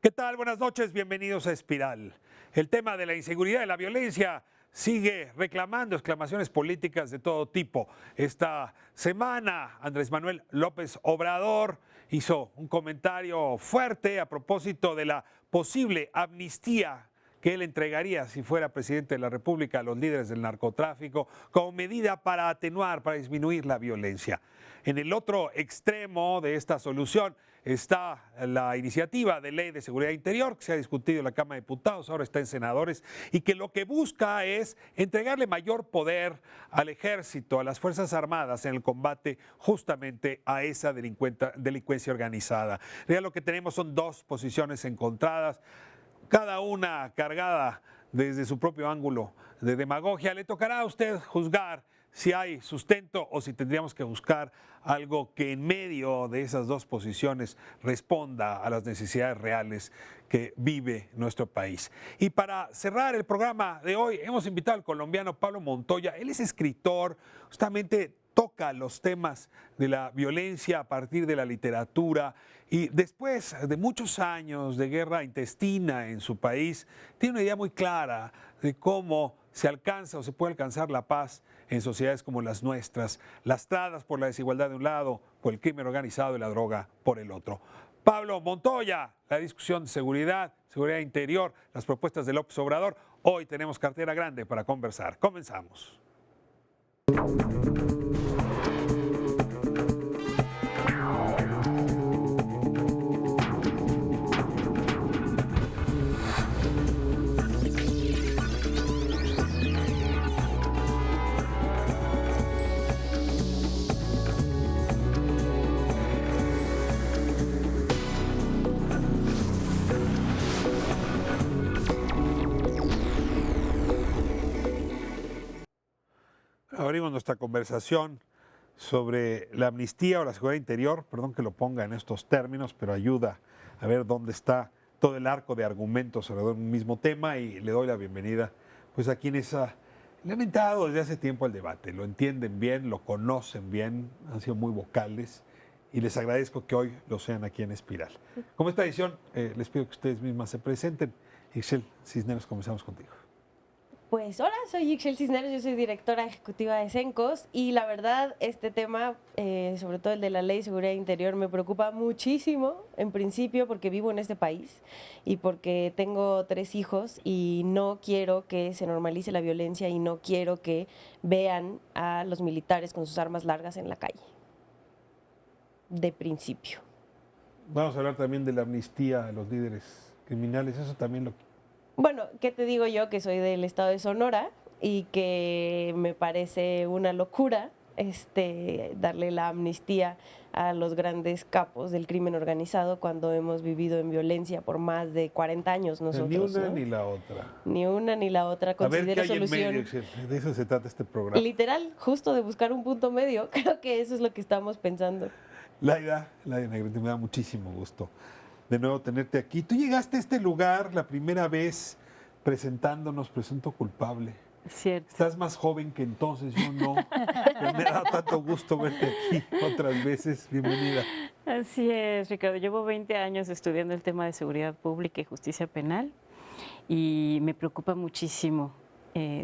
¿Qué tal? Buenas noches, bienvenidos a Espiral. El tema de la inseguridad y la violencia sigue reclamando exclamaciones políticas de todo tipo. Esta semana, Andrés Manuel López Obrador hizo un comentario fuerte a propósito de la posible amnistía que él entregaría si fuera presidente de la República a los líderes del narcotráfico como medida para atenuar, para disminuir la violencia. En el otro extremo de esta solución está la iniciativa de ley de seguridad interior que se ha discutido en la Cámara de Diputados, ahora está en senadores, y que lo que busca es entregarle mayor poder al ejército, a las Fuerzas Armadas en el combate justamente a esa delincuencia organizada. Ya lo que tenemos son dos posiciones encontradas, cada una cargada desde su propio ángulo de demagogia. Le tocará a usted juzgar si hay sustento o si tendríamos que buscar algo que en medio de esas dos posiciones responda a las necesidades reales que vive nuestro país. Y para cerrar el programa de hoy, hemos invitado al colombiano Pablo Montoya. Él es escritor, justamente toca los temas de la violencia a partir de la literatura y después de muchos años de guerra intestina en su país, tiene una idea muy clara de cómo se alcanza o se puede alcanzar la paz en sociedades como las nuestras, lastradas por la desigualdad de un lado, por el crimen organizado y la droga por el otro. Pablo Montoya, la discusión de seguridad, seguridad interior, las propuestas de López Obrador. Hoy tenemos cartera grande para conversar. Comenzamos. Abrimos nuestra conversación sobre la amnistía o la seguridad interior, perdón que lo ponga en estos términos, pero ayuda a ver dónde está todo el arco de argumentos alrededor de un mismo tema, y le doy la bienvenida pues a quienes le han entrado desde hace tiempo al debate, lo entienden bien, lo conocen bien, han sido muy vocales y les agradezco que hoy lo sean aquí en Espiral. Como esta edición, les pido que ustedes mismas se presenten. Ixchel Cisneros, comenzamos contigo. Pues hola, soy Ixchel Cisneros, yo soy directora ejecutiva de Cencos y la verdad este tema, sobre todo el de la Ley de Seguridad Interior, me preocupa muchísimo en principio porque vivo en este país y porque tengo 3 hijos y no quiero que se normalice la violencia y no quiero que vean a los militares con sus armas largas en la calle, de principio. Vamos a hablar también de la amnistía a los líderes criminales, eso también lo... Bueno, ¿qué te digo yo que soy del estado de Sonora y que me parece una locura darle la amnistía a los grandes capos del crimen organizado cuando hemos vivido en violencia por más de 40 años nosotros? Ni una, ¿no? ni la otra. Ni una ni la otra. A ver qué Considero hay en solución. medio, de eso se trata este programa. Literal, justo de buscar un punto medio. Creo que eso es lo que estamos pensando. Laida Negrete, me da muchísimo gusto de nuevo tenerte aquí. Tú llegaste a este lugar la primera vez presentándonos Presunto Culpable. Cierto. Estás más joven que entonces, yo no. Pero me da tanto gusto verte aquí otras veces. Bienvenida. Así es, Ricardo. Llevo 20 años estudiando el tema de seguridad pública y justicia penal y me preocupa muchísimo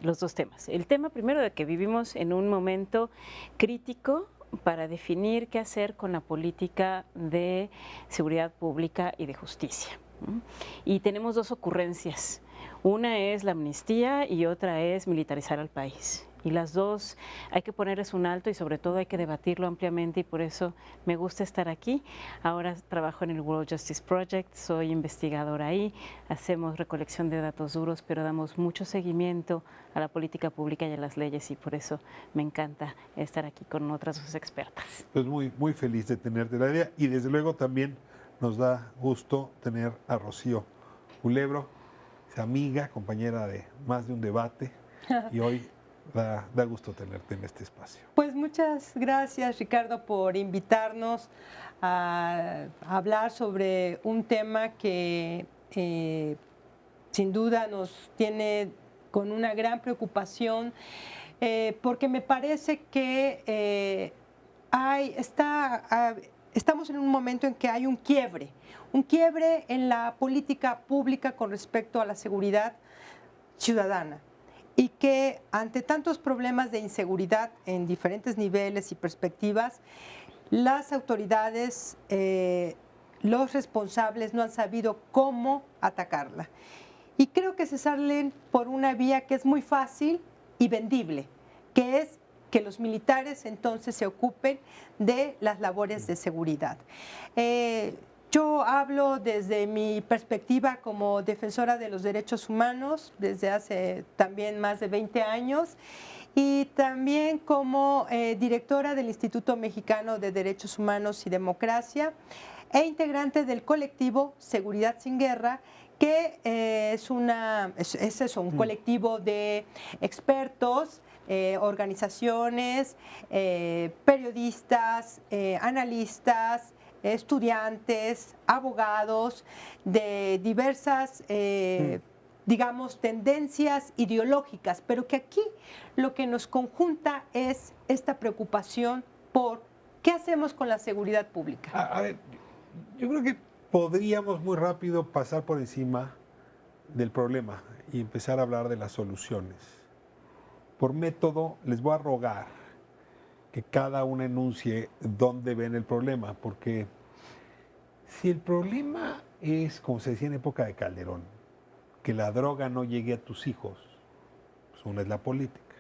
los dos temas. El tema primero de que vivimos en un momento crítico para definir qué hacer con la política de seguridad pública y de justicia. Y tenemos dos ocurrencias. Una es la amnistía y otra es militarizar al país. Y las dos hay que ponerles un alto y sobre todo hay que debatirlo ampliamente y por eso me gusta estar aquí. Ahora trabajo en el World Justice Project, soy investigadora ahí, hacemos recolección de datos duros, pero damos mucho seguimiento a la política pública y a las leyes y por eso me encanta estar aquí con otras dos expertas. Pues muy feliz de tenerte, Laida, y desde luego también nos da gusto tener a Rocío Culebro, amiga, compañera de más de un debate, y hoy da gusto tenerte en este espacio. Pues muchas gracias, Ricardo, por invitarnos a hablar sobre un tema que sin duda nos tiene con una gran preocupación, porque me parece que estamos en un momento en que hay un quiebre en la política pública con respecto a la seguridad ciudadana y que ante tantos problemas de inseguridad en diferentes niveles y perspectivas, las autoridades, los responsables no han sabido cómo atacarla. Y creo que se salen por una vía que es muy fácil y vendible, que es que los militares entonces se ocupen de las labores de seguridad. Yo hablo desde mi perspectiva como defensora de los derechos humanos desde hace también más de 20 años y también como directora del Instituto Mexicano de Derechos Humanos y Democracia integrante del colectivo Seguridad Sin Guerra, que es un colectivo de expertos, organizaciones, periodistas, analistas, estudiantes, abogados de diversas, digamos, tendencias ideológicas, pero que aquí lo que nos conjunta es esta preocupación por qué hacemos con la seguridad pública. A ver, yo creo que podríamos muy rápido pasar por encima del problema y empezar a hablar de las soluciones. Por método, les voy a rogar que cada uno enuncie dónde ven el problema, porque si el problema es, como se decía en época de Calderón, que la droga no llegue a tus hijos, pues una es la política.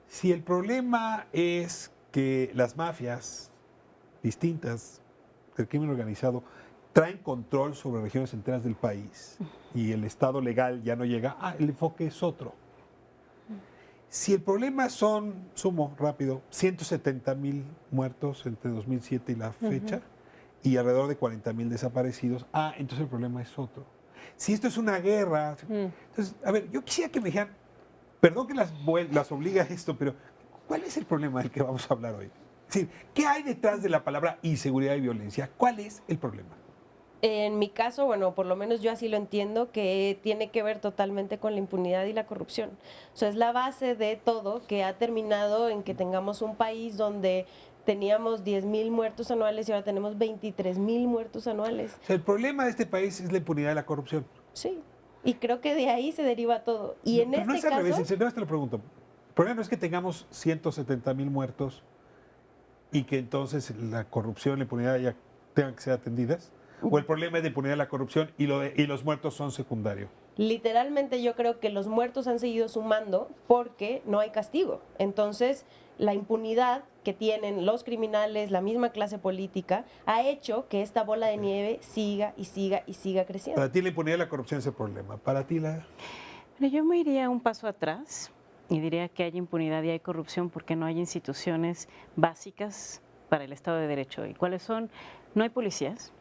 Si el problema es que las mafias distintas del crimen organizado traen control sobre regiones enteras del país y el Estado legal ya no llega, el enfoque es otro. Si el problema son, sumo rápido, 170,000 muertos entre 2007 y la fecha y alrededor de 40,000 desaparecidos, entonces el problema es otro. Si esto es una guerra, entonces, a ver, yo quisiera que me dijeran, perdón que las obliga a esto, pero ¿cuál es el problema del que vamos a hablar hoy? Es decir, ¿qué hay detrás de la palabra inseguridad y violencia? ¿Cuál es el problema? En mi caso, bueno, por lo menos yo así lo entiendo, que tiene que ver totalmente con la impunidad y la corrupción. O sea, es la base de todo que ha terminado en que tengamos un país donde teníamos 10,000 muertos anuales y ahora tenemos 23,000 muertos anuales. O sea, el problema de este país es la impunidad y la corrupción. Sí, y creo que de ahí se deriva todo. Y en Pero este no es al caso... revés, en serio, te lo pregunto. El problema no es que tengamos 170,000 muertos y que entonces la corrupción y la impunidad ya tengan que ser atendidas. ¿O el problema es de impunidad y la corrupción y los muertos son secundarios? Literalmente yo creo que los muertos han seguido sumando porque no hay castigo. Entonces, la impunidad que tienen los criminales, la misma clase política, ha hecho que esta bola de nieve siga y siga y siga creciendo. Para ti la impunidad y la corrupción es el problema. Para ti Pero yo me iría un paso atrás y diría que hay impunidad y hay corrupción porque no hay instituciones básicas para el Estado de Derecho. ¿Y cuáles son? No hay policías.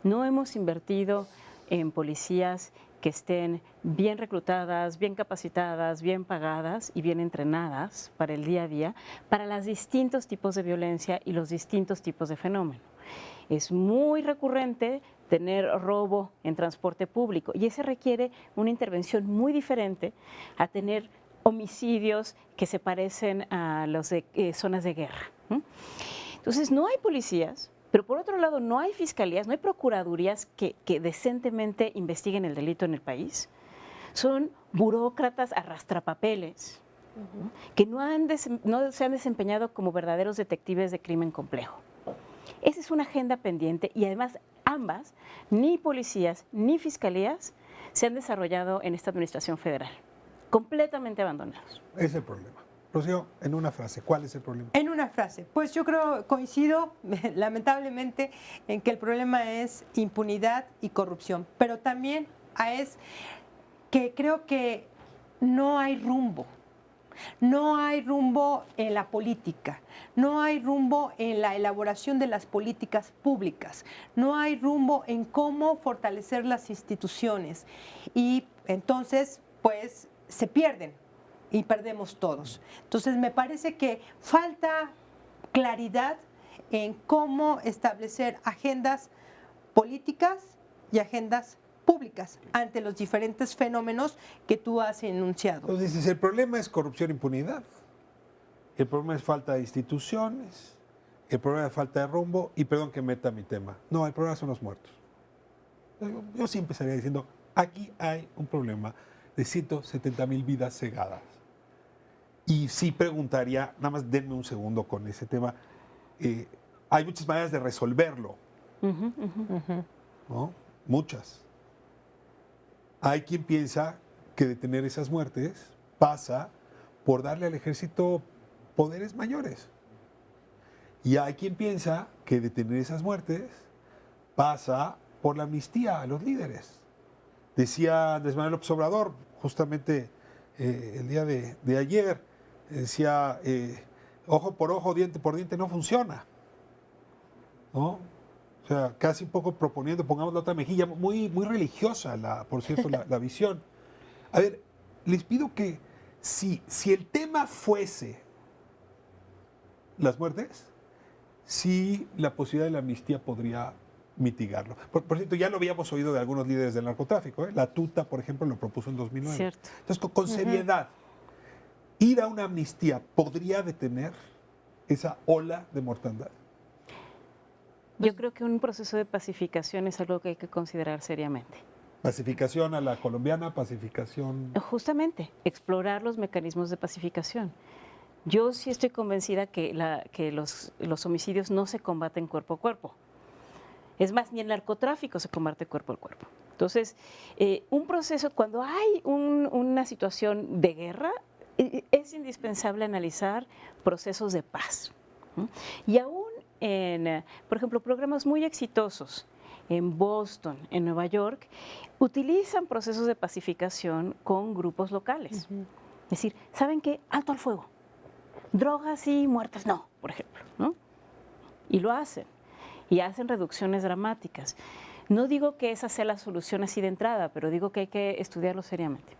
No hemos invertido en policías que estén bien reclutadas, bien capacitadas, bien pagadas y bien entrenadas para el día a día, para los distintos tipos de violencia y los distintos tipos de fenómeno. Es muy recurrente tener robo en transporte público y ese requiere una intervención muy diferente a tener homicidios que se parecen a los de zonas de guerra. Entonces, no hay policías. Pero por otro lado, no hay fiscalías, no hay procuradurías que decentemente investiguen el delito en el país. Son burócratas arrastrapapeles que no se han desempeñado como verdaderos detectives de crimen complejo. Esa es una agenda pendiente y además ambas, ni policías ni fiscalías, se han desarrollado en esta administración federal. Completamente abandonados. Ese es el problema. Rocío, en una frase, ¿cuál es el problema? En una frase, pues yo coincido lamentablemente en que el problema es impunidad y corrupción, pero también es que creo que no hay rumbo. No hay rumbo en la política, no hay rumbo en la elaboración de las políticas públicas, no hay rumbo en cómo fortalecer las instituciones y entonces pues se pierden. Y perdemos todos. Entonces, me parece que falta claridad en cómo establecer agendas políticas y agendas públicas ante los diferentes fenómenos que tú has enunciado. Entonces dices, el problema es corrupción e impunidad. El problema es falta de instituciones. el problema de falta de rumbo, y perdón que meta mi tema, no, el problema son los muertos. Yo sí empezaría diciendo, aquí hay un problema de 170,000 vidas cegadas. Y sí preguntaría, nada más denme un segundo con ese tema, hay muchas maneras de resolverlo, ¿no? Muchas. Hay quien piensa que detener esas muertes pasa por darle al ejército poderes mayores. Y hay quien piensa que detener esas muertes pasa por la amnistía a los líderes. Decía Andrés Manuel López Obrador, justamente el día de ayer, decía, ojo por ojo, diente por diente no funciona, ¿no? O sea, casi un poco proponiendo, pongamos la otra mejilla, muy, muy religiosa, por cierto, la visión. A ver, les pido que si el tema fuese las muertes, sí la posibilidad de la amnistía podría mitigarlo. Por cierto, ya lo habíamos oído de algunos líderes del narcotráfico, ¿eh? La Tuta, por ejemplo, lo propuso en 2009. Cierto. Entonces, con seriedad, ir a una amnistía podría detener esa ola de mortandad. Yo creo que un proceso de pacificación es algo que hay que considerar seriamente. Pacificación a la colombiana, pacificación... Justamente, explorar los mecanismos de pacificación. Yo sí estoy convencida que los homicidios no se combaten cuerpo a cuerpo. Es más, ni el narcotráfico se combate cuerpo a cuerpo. Entonces, un proceso, cuando hay una situación de guerra, es indispensable analizar procesos de paz, ¿no? Y aún por ejemplo, programas muy exitosos en Boston, en Nueva York, utilizan procesos de pacificación con grupos locales. Es decir, ¿saben qué? Alto al fuego. Drogas y muertes no, por ejemplo, ¿no? Y lo hacen. Y hacen reducciones dramáticas. No digo que esa sea la solución así de entrada, pero digo que hay que estudiarlo seriamente.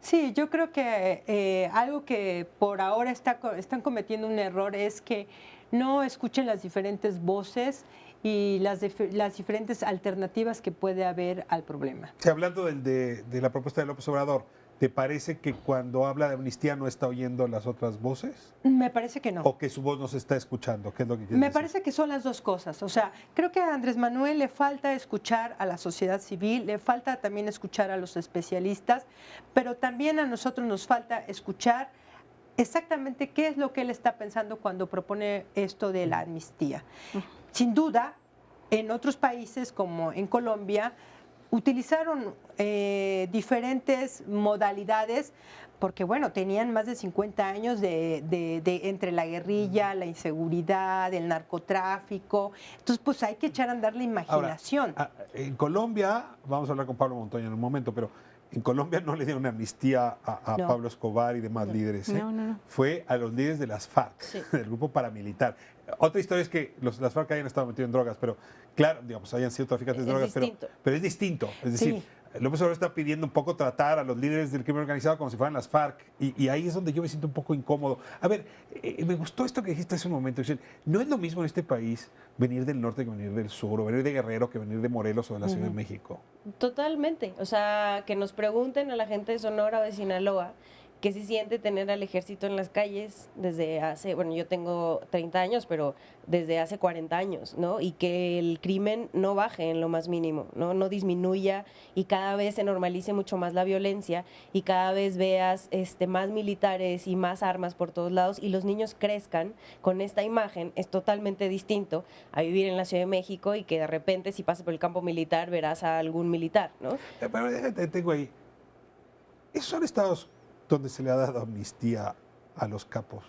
Sí, yo creo que algo que por ahora están cometiendo un error es que no escuchen las diferentes voces y las diferentes alternativas que puede haber al problema. Sí, hablando de la propuesta de López Obrador, ¿te parece que cuando habla de amnistía no está oyendo las otras voces? Me parece que no. ¿O que su voz no se está escuchando? ¿Qué es lo que quieres Me decir? parece que son las dos cosas. O sea, creo que a Andrés Manuel le falta escuchar a la sociedad civil, le falta también escuchar a los especialistas, pero también a nosotros nos falta escuchar exactamente qué es lo que él está pensando cuando propone esto de la amnistía. Sin duda, en otros países como en Colombia, utilizaron diferentes modalidades porque, bueno, tenían más de 50 años entre la guerrilla, la inseguridad, el narcotráfico. Entonces, pues hay que echar a andar la imaginación. Ahora, en Colombia, vamos a hablar con Pablo Montoya en un momento, pero en Colombia no le dieron una amnistía a No. Pablo Escobar y demás líderes. ¿eh? No. Fue a los líderes de las FARC, del grupo paramilitar. Otra historia es que las FARC hayan estado metidos en drogas, pero claro, digamos, hayan sido traficantes de drogas, pero es distinto. Es decir, Sí. López Obrador está pidiendo un poco tratar a los líderes del crimen organizado como si fueran las FARC, y ahí es donde yo me siento un poco incómodo. A ver, me gustó esto que dijiste hace un momento. No es lo mismo en este país venir del norte que venir del sur, o venir de Guerrero que venir de Morelos o de la Ciudad de México. Totalmente. O sea, que nos pregunten a la gente de Sonora o de Sinaloa qué se siente tener al ejército en las calles desde hace, bueno, yo tengo 30 años, pero desde hace 40 años, ¿no? Y que el crimen no baje en lo más mínimo, ¿no? No disminuya y cada vez se normalice mucho más la violencia y cada vez veas más militares y más armas por todos lados y los niños crezcan con esta imagen. Es totalmente distinto a vivir en la Ciudad de México y que de repente si pasas por el campo militar verás a algún militar, ¿no? Pero déjate, tengo ahí. Esos son estados donde se le ha dado amnistía a los capos.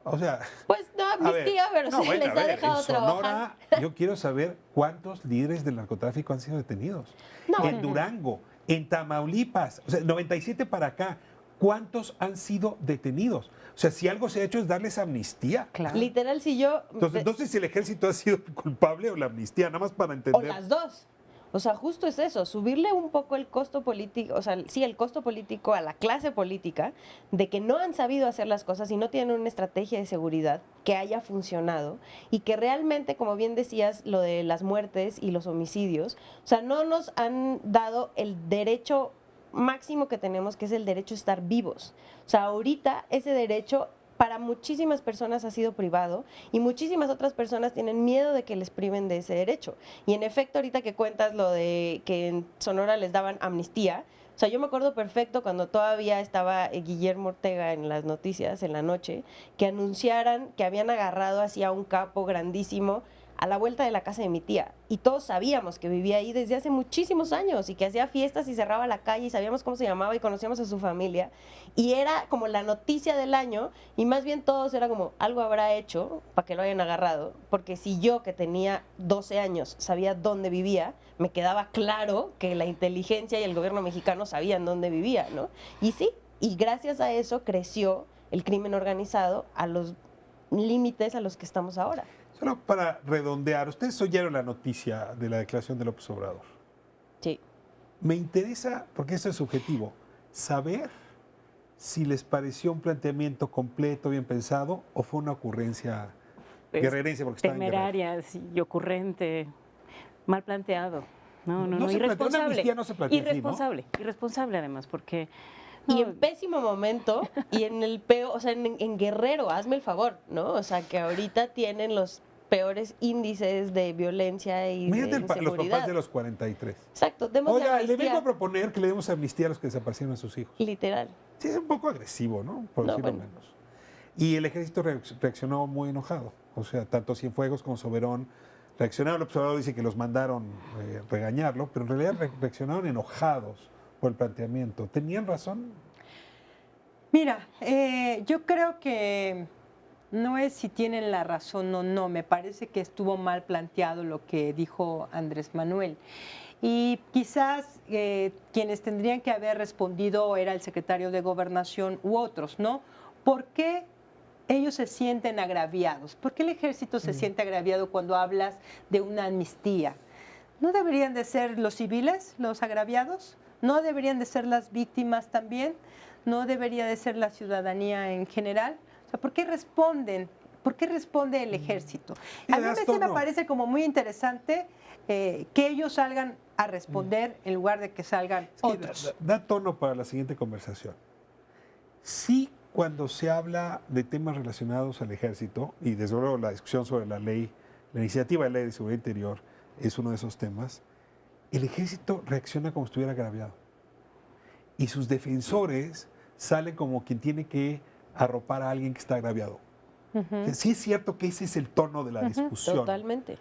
O sea... Pues no amnistía, pero se les ha dejado en Sonora, trabajar. yo quiero saber cuántos líderes del narcotráfico han sido detenidos. No. En Durango, en Tamaulipas, o sea, 97 para acá, ¿cuántos han sido detenidos? O sea, si algo se ha hecho es darles amnistía. Claro. Literal, si yo... Entonces, si el ejército ha sido culpable o la amnistía, nada más para O entender. las dos. O sea, justo es eso, subirle un poco el costo político, o sea, sí, el costo político a la clase política de que no han sabido hacer las cosas y no tienen una estrategia de seguridad que haya funcionado y que realmente, como bien decías, lo de las muertes y los homicidios, o sea, no nos han dado el derecho máximo que tenemos, que es el derecho a estar vivos. O sea, ahorita ese derecho para muchísimas personas ha sido privado y muchísimas otras personas tienen miedo de que les priven de ese derecho. Y en efecto, ahorita que cuentas lo de que en Sonora les daban amnistía, o sea, yo me acuerdo perfecto cuando todavía estaba Guillermo Ortega en las noticias en la noche, que anunciaran que habían agarrado así a un capo grandísimo a la vuelta de la casa de mi tía. Y todos sabíamos que vivía ahí desde hace muchísimos años y que hacía fiestas y cerraba la calle y sabíamos cómo se llamaba y conocíamos a su familia. Y era como la noticia del año y más bien todos era como algo habrá hecho para que lo hayan agarrado. Porque si yo, que tenía 12 años, sabía dónde vivía, me quedaba claro que la inteligencia y el gobierno mexicano sabían dónde vivía, ¿no? Y sí, y gracias a eso creció el crimen organizado a los límites a los que estamos ahora. Solo para redondear, ustedes oyeron la noticia de la declaración de López Obrador. Sí. Me interesa, porque esto es subjetivo, saber si les pareció un planteamiento completo, bien pensado, o fue una ocurrencia Pues, guerrerense porque estaba en Guerrero. temeraria sí, y ocurrente, mal planteado. No, No se plantea- una irresponsable. amnistía no se plantea así, ¿no? Irresponsable además, porque Y no, en pésimo momento, y en el peor, o sea, en Guerrero, hazme el favor, ¿no? O sea, que ahorita tienen los peores índices de violencia y Imagínate de los inseguridad. papás de los 43. Exacto, demos la Oiga, le amnistía. vengo a proponer que le demos amnistía a los que desaparecieron a sus hijos. Literal. Sí, es un poco agresivo, ¿no? Por No, decirlo bueno. menos. Y el ejército reaccionó muy enojado. O sea, tanto Cienfuegos como Soberón reaccionaron. El observador dice que los mandaron regañarlo, pero en realidad reaccionaron enojados por el planteamiento. ¿Tenían razón? Mira, yo creo que no es si tienen la razón o no, me parece que estuvo mal planteado lo que dijo Andrés Manuel. Y quizás quienes tendrían que haber respondido era el secretario de Gobernación u otros, ¿no? ¿Por qué ellos se sienten agraviados? ¿Por qué el ejército se siente agraviado cuando hablas de una amnistía? ¿No deberían de ser los civiles los agraviados? ¿No deberían de ser las víctimas también? ¿No debería de ser la ciudadanía en general? O sea, ¿por qué responden? ¿Por qué responde el ejército? A mí a veces me parece como muy interesante que ellos salgan a responder en lugar de que salgan Es que otros. da tono para la siguiente conversación. Sí, cuando se habla de temas relacionados al ejército, y desde luego la discusión sobre la ley, la iniciativa de ley de seguridad interior es uno de esos temas, el ejército reacciona como si estuviera agraviado. Y sus defensores salen como quien tiene que arropar a alguien que está agraviado. O sea, sí es cierto que ese es el tono de la discusión. Totalmente.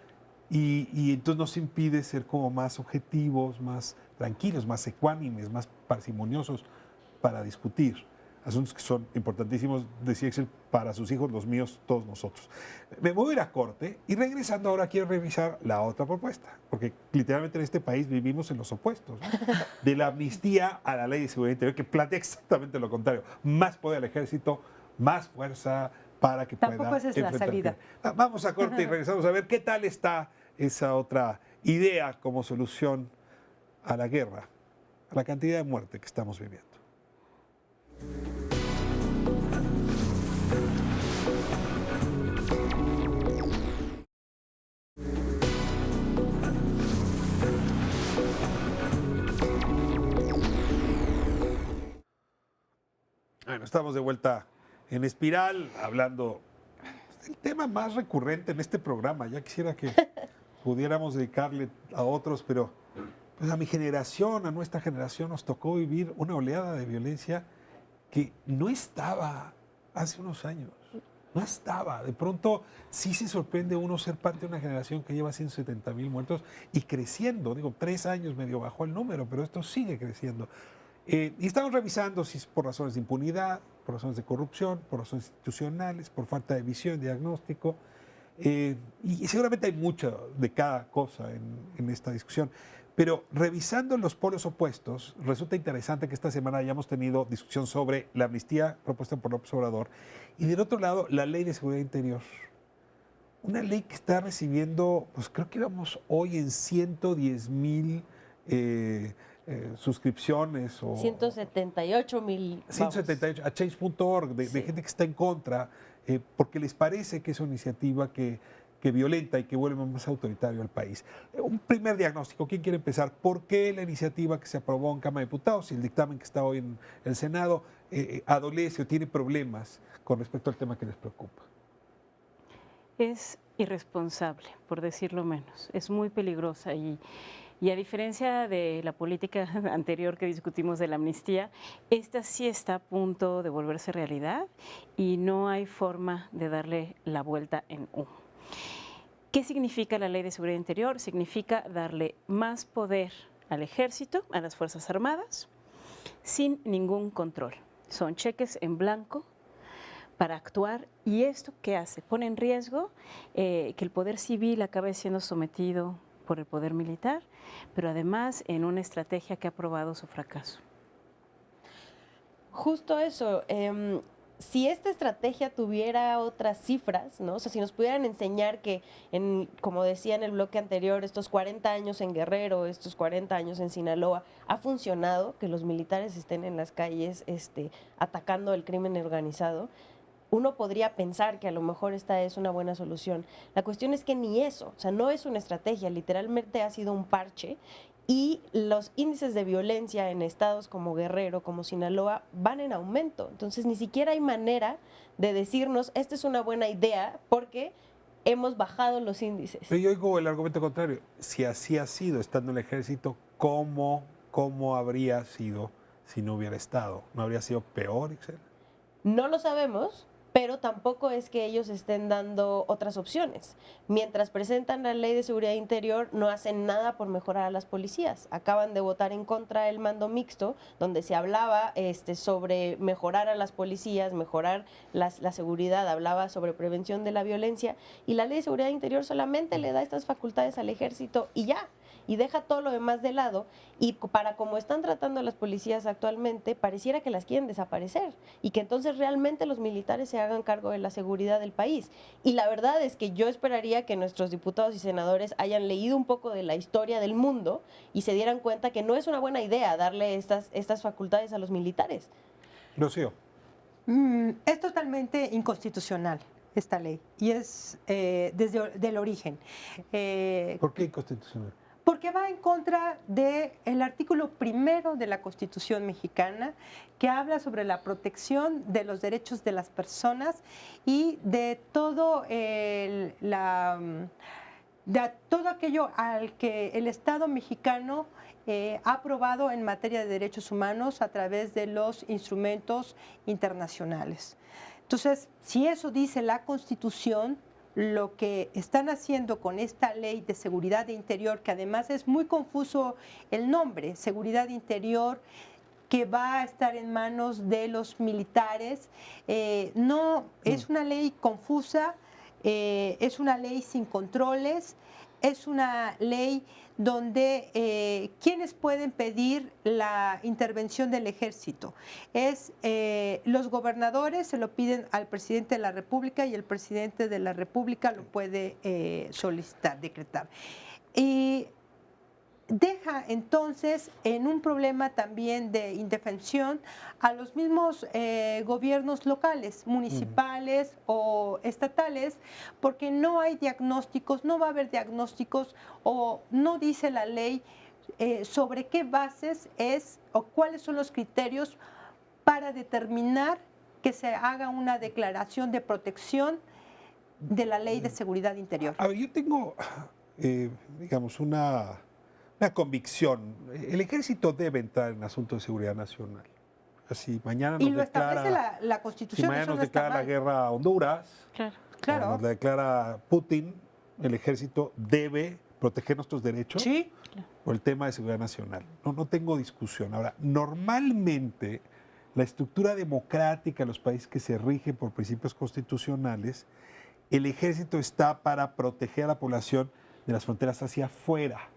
Y entonces nos impide ser como más objetivos, más tranquilos, más ecuánimes, más parsimoniosos para discutir asuntos que son importantísimos, decía Excel, para sus hijos, los míos, todos nosotros. Me voy a ir a corte y regresando ahora quiero revisar la otra propuesta, porque literalmente en este país vivimos en los opuestos, ¿no? De la amnistía a la ley de seguridad interior, que plantea exactamente lo contrario, más poder al ejército, más fuerza para que Tampoco pueda esa es la enfrentar el salida. crimen. Vamos a corte y regresamos a ver qué tal está esa otra idea como solución a la guerra, a la cantidad de muerte que estamos viviendo. Bueno, estamos de vuelta en Espiral, hablando del tema más recurrente en este programa. Ya quisiera que pudiéramos dedicarle a otros, pero pues a mi generación, a nuestra generación, nos tocó vivir una oleada de violencia que no estaba hace unos años. No estaba. De pronto sí se sorprende uno ser parte de una generación que lleva 170,000 muertos y creciendo. Digo, 3 años medio bajó el número, pero esto sigue creciendo. Y estamos revisando si es por razones de impunidad, por razones de corrupción, por razones institucionales, por falta de visión, diagnóstico. Y seguramente hay mucho de cada cosa en esta discusión. Pero revisando los polos opuestos, resulta interesante que esta semana hayamos tenido discusión sobre la amnistía propuesta por López Obrador y del otro lado la ley de seguridad interior. Una ley que está recibiendo, pues creo que íbamos hoy en 110,000 suscripciones. O 178,000. 178 a change.org de Sí. gente que está en contra porque les parece que es una iniciativa que violenta y que vuelve más autoritario al país. Un primer diagnóstico, ¿quién quiere empezar? ¿Por qué la iniciativa que se aprobó en Cámara de Diputados y el dictamen que está hoy en el Senado adolece o tiene problemas con respecto al tema que les preocupa? Es irresponsable, por decirlo menos. Es muy peligrosa y a diferencia de la política anterior que discutimos de la amnistía, esta sí está a punto de volverse realidad y no hay forma de darle la vuelta en U. ¿Qué significa la Ley de Seguridad Interior? Significa darle más poder al Ejército, a las Fuerzas Armadas, sin ningún control. Son cheques en blanco para actuar, y esto ¿qué hace? Pone en riesgo que el poder civil acabe siendo sometido por el poder militar, pero además en una estrategia que ha probado su fracaso. Justo eso. Si esta estrategia tuviera otras cifras, ¿no? O sea, si nos pudieran enseñar que, como decía en el bloque anterior, estos 40 años en Guerrero, estos 40 años en Sinaloa, ha funcionado, que los militares estén en las calles atacando el crimen organizado, uno podría pensar que a lo mejor esta es una buena solución. La cuestión es que ni eso, o sea, no es una estrategia, literalmente ha sido un parche, y los índices de violencia en estados como Guerrero, como Sinaloa, van en aumento. Entonces, ni siquiera hay manera de decirnos, esta es una buena idea, porque hemos bajado los índices. Pero yo oigo el argumento contrario. Si así ha sido estando en el ejército, ¿cómo habría sido si no hubiera estado? ¿No habría sido peor, Ixchel? No lo sabemos, pero tampoco es que ellos estén dando otras opciones. Mientras presentan la Ley de Seguridad Interior, no hacen nada por mejorar a las policías. Acaban de votar en contra del mando mixto, donde se hablaba sobre mejorar a las policías, mejorar la seguridad, hablaba sobre prevención de la violencia, y la Ley de Seguridad Interior solamente le da estas facultades al ejército y ya, y deja todo lo demás de lado, y para como están tratando a las policías actualmente, pareciera que las quieren desaparecer, y que entonces realmente los militares se hagan cargo de la seguridad del país. Y la verdad es que yo esperaría que nuestros diputados y senadores hayan leído un poco de la historia del mundo y se dieran cuenta que no es una buena idea darle estas facultades a los militares. Rocío. Es totalmente inconstitucional esta ley, y es desde el origen. ¿Por qué inconstitucional? Porque va en contra del artículo 1 de la Constitución mexicana, que habla sobre la protección de los derechos de las personas y de todo todo aquello al que el Estado mexicano ha aprobado en materia de derechos humanos a través de los instrumentos internacionales. Entonces, si eso dice la Constitución, lo que están haciendo con esta ley de seguridad interior, que además es muy confuso el nombre, seguridad interior, que va a estar en manos de los militares, no, es una ley confusa, es una ley sin controles, es una ley donde quienes pueden pedir la intervención del ejército es los gobernadores, se lo piden al presidente de la República, y el presidente de la República lo puede solicitar, decretar. Y deja entonces en un problema también de indefensión a los mismos gobiernos locales, municipales o estatales, porque no hay diagnósticos, no va a haber diagnósticos, o no dice la ley sobre qué bases es o cuáles son los criterios para determinar que se haga una declaración de protección de la Ley de Seguridad Interior. A ver, yo tengo, digamos, una convicción. El ejército debe entrar en asuntos de seguridad nacional. Así, mañana nos Y lo establece declara, la Constitución. si mañana eso nos no está declara la mal. guerra a Honduras, Claro. o nos la declara Putin, el ejército debe proteger nuestros derechos Sí. por el tema de seguridad nacional. No tengo discusión. Ahora, normalmente la estructura democrática de los países que se rigen por principios constitucionales, el ejército está para proteger a la población de las fronteras hacia afuera.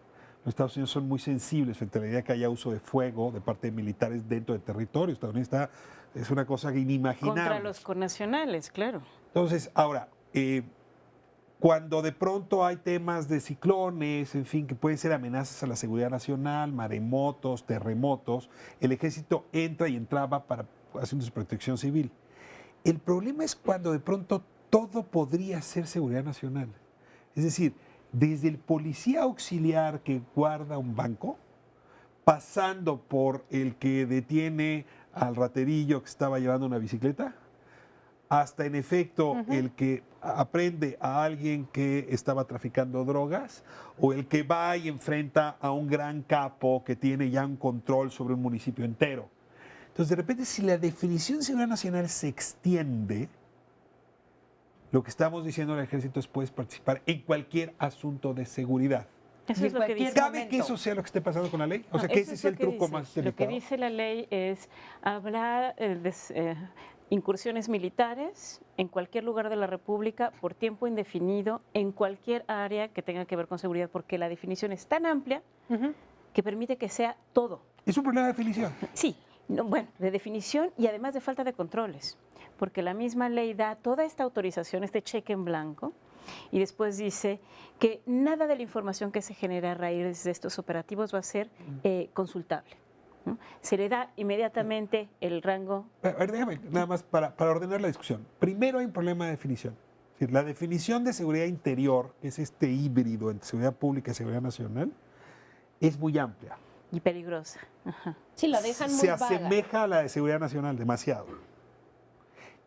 Los Estados Unidos son muy sensibles frente a la idea de que haya uso de fuego de parte de militares dentro del territorio. Estados Unidos es una cosa inimaginable. Contra los connacionales, claro. Entonces, ahora, cuando de pronto hay temas de ciclones, en fin, que pueden ser amenazas a la seguridad nacional, maremotos, terremotos, el ejército entra y entraba para asuntos de protección civil. El problema es cuando de pronto todo podría ser seguridad nacional. Es decir, desde el policía auxiliar que guarda un banco, pasando por el que detiene al raterillo que estaba llevando una bicicleta, hasta en efecto el que aprende a alguien que estaba traficando drogas o el que va y enfrenta a un gran capo que tiene ya un control sobre un municipio entero. Entonces, de repente, si la definición de seguridad nacional se extiende, lo que estamos diciendo al ejército es puedes participar en cualquier asunto de seguridad. Eso Y es lo que cualquier dice. ¿Cabe momento. que eso sea lo que esté pasando con la ley? O sea, No, que eso ese sea lo el que truco dice. más Lo que delicado. dice la ley es habrá incursiones militares en cualquier lugar de la República por tiempo indefinido en cualquier área que tenga que ver con seguridad, porque la definición es tan amplia que permite que sea todo. Es un problema de definición. Sí, no, bueno, de definición y además de falta de controles, porque la misma ley da toda esta autorización, este cheque en blanco, y después dice que nada de la información que se genera a raíz de estos operativos va a ser consultable, ¿no? Se le da inmediatamente el rango. A ver, déjame, nada más para ordenar la discusión. Primero hay un problema de definición. Es decir, la definición de seguridad interior, que es este híbrido entre seguridad pública y seguridad nacional, es muy amplia. Y peligrosa. Ajá. Sí, la dejan muy Se vaga. asemeja a la de seguridad nacional demasiado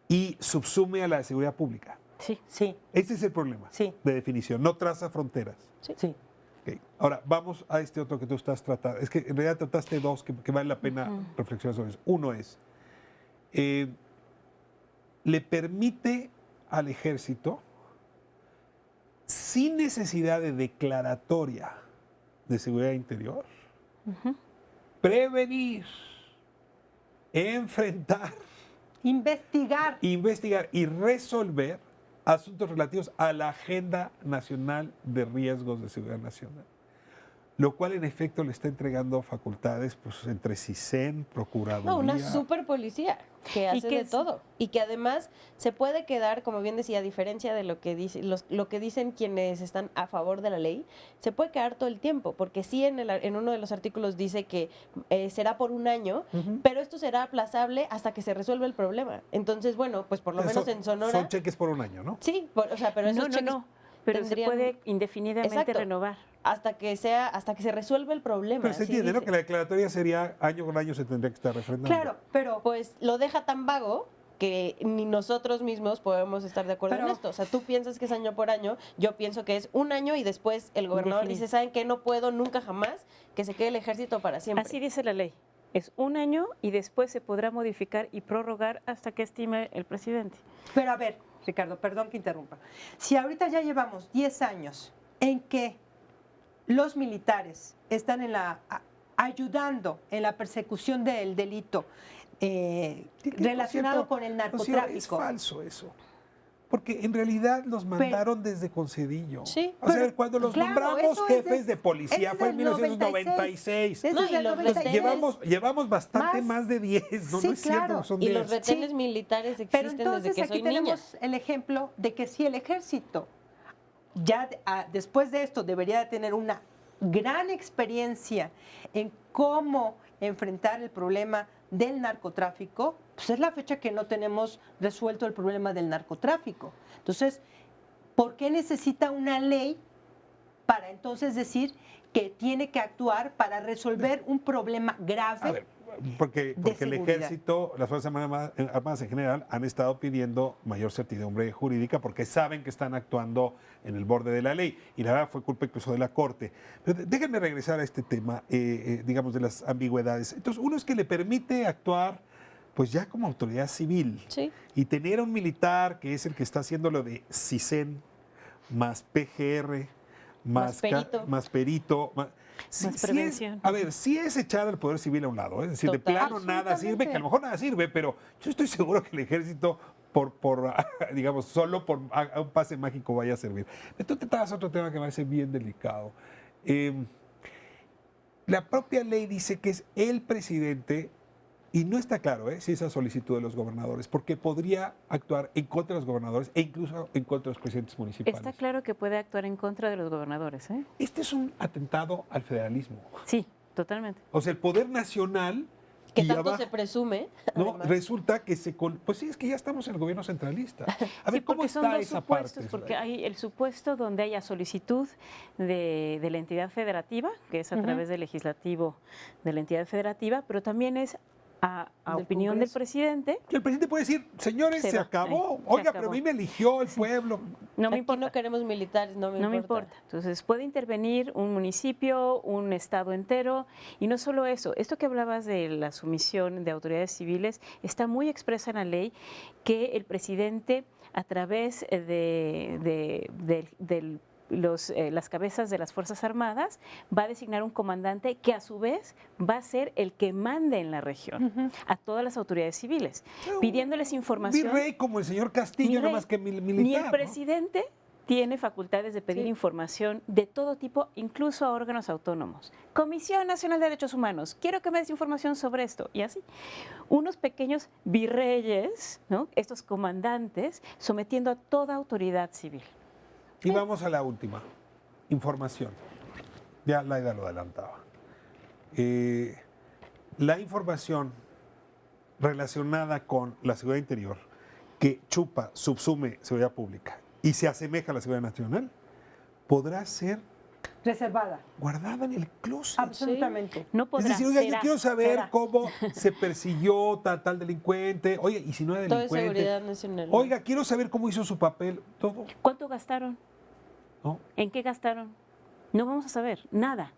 y subsume a la de seguridad pública. Sí. Sí, Ese es el problema Sí. de definición, no traza fronteras. sí. Ok. Ahora, vamos a este otro que tú estás tratando. Es que en realidad trataste dos que vale la pena reflexionar sobre eso. Uno es, le permite al ejército, sin necesidad de declaratoria de seguridad interior, prevenir, enfrentar, Investigar. investigar y resolver asuntos relativos a la Agenda Nacional de Riesgos de Seguridad Nacional, lo cual en efecto le está entregando facultades pues, entre CISEN, Procuraduría. No, una super policía que hace que de es- todo y que además se puede quedar, como bien decía, a diferencia de lo que lo que dicen quienes están a favor de la ley, se puede quedar todo el tiempo, porque sí en uno de los artículos dice que será por un año, pero esto será aplazable hasta que se resuelva el problema. Entonces, bueno, pues por lo menos en Sonora, Son cheques por un año, ¿no? sí, o sea, pero esos No, cheques pero tendrían- se puede indefinidamente Exacto. renovar. hasta que se resuelva el problema. Pero se así entiende, ¿no? dice. Que la declaratoria sería año con año se tendría que estar refrendando. Claro, pero Pues lo deja tan vago que ni nosotros mismos podemos estar de acuerdo en Pero- esto. O sea, tú piensas que es año por año, yo pienso que es un año y después el gobernador Indefinido. dice, ¿saben qué? No puedo nunca jamás que se quede el ejército para siempre. Así dice la ley. Es un año y después se podrá modificar y prorrogar hasta que estime el presidente. Pero a ver, Ricardo, perdón que interrumpa. Si ahorita ya llevamos 10 años en que los militares están ayudando en la persecución del delito Que, por relacionado cierto, con el Rocío, Es narcotráfico. falso eso. Porque en realidad los mandaron desde Concedillo. Sí, O sea, pero, cuando los claro, nombramos eso es jefes de policía es fue en del 1996. Eso No, es y del los 96. Llevamos bastante más de 10, ¿no? Sí, No es cierto, claro. son Y 10. los retenes Sí. militares Pero existen entonces desde que aquí soy niña. tenemos el ejemplo de que si el ejército ya después de esto debería de tener una gran experiencia en cómo enfrentar el problema del narcotráfico, pues es la fecha que no tenemos resuelto el problema del narcotráfico. Entonces, ¿por qué necesita una ley para entonces decir que tiene que actuar para resolver un problema grave? A ver, porque el seguridad. ejército, las Fuerzas Armadas en general, han estado pidiendo mayor certidumbre jurídica porque saben que están actuando en el borde de la ley. Y la verdad fue culpa incluso de la Corte. Pero déjenme regresar a este tema, digamos, de las ambigüedades. Entonces, uno es que le permite actuar, pues ya como autoridad civil. Sí. Y tener a un militar que es el que está haciendo lo de CISEN, más PGR, Más perito. más perito. Más prevención. Sí es echar al Poder Civil a un lado. Es decir, de Total. plano nada sirve, Absolutamente. que a lo mejor nada sirve, pero yo estoy seguro que el ejército, digamos, solo por a un pase mágico vaya a servir. Tú te tratas otro tema que me parece bien delicado. La propia ley dice que es el presidente, y no está claro si esa solicitud de los gobernadores, porque podría actuar en contra de los gobernadores e incluso en contra de los presidentes municipales. Está claro que puede actuar en contra de los gobernadores, ¿eh? Este es un atentado al federalismo. Sí, totalmente. O sea, el poder nacional Que y tanto abajo, se presume. ¿no? además. Resulta que pues sí, es que ya estamos en el gobierno centralista. A ver, Sí, ¿cómo porque son está dos esa supuestos, parte? porque hay el supuesto donde haya solicitud de la entidad federativa, que es a través del legislativo de la entidad federativa, pero también es a Del opinión del Congreso. presidente. El presidente puede decir, señores, Se se va, acabó. se Oiga, acabó. pero a mí me eligió el pueblo. No me Aquí importa. no queremos militares, no me No me importa. importa. Entonces, puede intervenir un municipio, un estado entero, y no solo eso. Esto que hablabas de la sumisión de autoridades civiles está muy expresa en la ley, que el presidente, a través las cabezas de las Fuerzas Armadas, va a designar un comandante que a su vez va a ser el que mande en la región a todas las autoridades civiles, pidiéndoles información. Virrey como el señor Castillo, Virrey, nada más que militar. Ni el ¿no? presidente tiene facultades de pedir Sí. información de todo tipo, incluso a órganos autónomos. Comisión Nacional de Derechos Humanos, quiero que me des información sobre esto, y así. Unos pequeños virreyes, ¿no? Estos comandantes, sometiendo a toda autoridad civil. Y vamos a la última, información. Ya Laida lo adelantaba. La información relacionada con la seguridad interior, que chupa, subsume seguridad pública y se asemeja a la seguridad nacional, podrá ser Reservada, guardada en el closet. absolutamente. No podrá, Es decir, oiga, yo será, quiero saber será. cómo se persiguió tal delincuente. Oye, y si no era Todo es delincuente. seguridad nacional. Oiga, quiero saber cómo hizo su papel. Todo. ¿Cuánto gastaron? ¿No? ¿En qué gastaron? No vamos a saber, nada.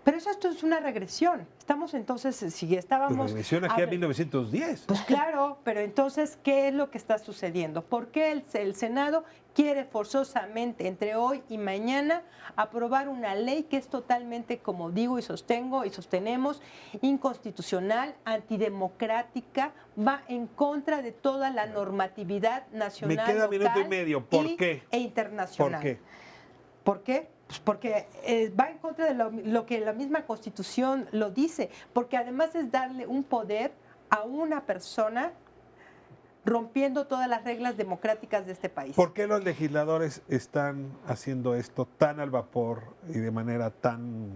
Pero esto es una regresión. Estamos entonces, si Pero estábamos... regresión aquí a hable- 1910. Pues claro, pero entonces, ¿qué es lo que está sucediendo? ¿Por qué el Senado quiere forzosamente, entre hoy y mañana, aprobar una ley que es totalmente, como digo y sostengo y sostenemos, inconstitucional, antidemocrática, va en contra de toda la normatividad nacional, Me queda minuto y local medio. ¿Por qué? e internacional? ¿Por qué? ¿Por qué? Pues porque va en contra de lo que la misma Constitución lo dice, porque además es darle un poder a una persona rompiendo todas las reglas democráticas de este país. ¿Por qué los legisladores están haciendo esto tan al vapor y de manera tan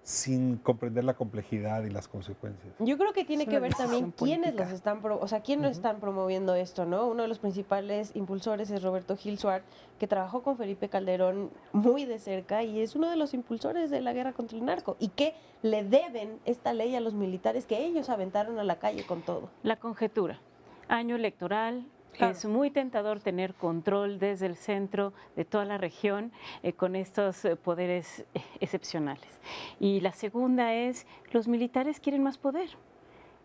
sin comprender la complejidad y las consecuencias? Yo creo que tiene Es que una ver también decisión quiénes política. los están, quiénes están promoviendo esto, ¿no? Uno de los principales impulsores es Roberto Gil Suárez, que trabajó con Felipe Calderón muy de cerca y es uno de los impulsores de la guerra contra el narco y que le deben esta ley a los militares que ellos aventaron a la calle con todo. La conjetura. Año electoral. Claro. Es muy tentador tener control desde el centro de toda la región con estos poderes excepcionales. Y la segunda es, los militares quieren más poder.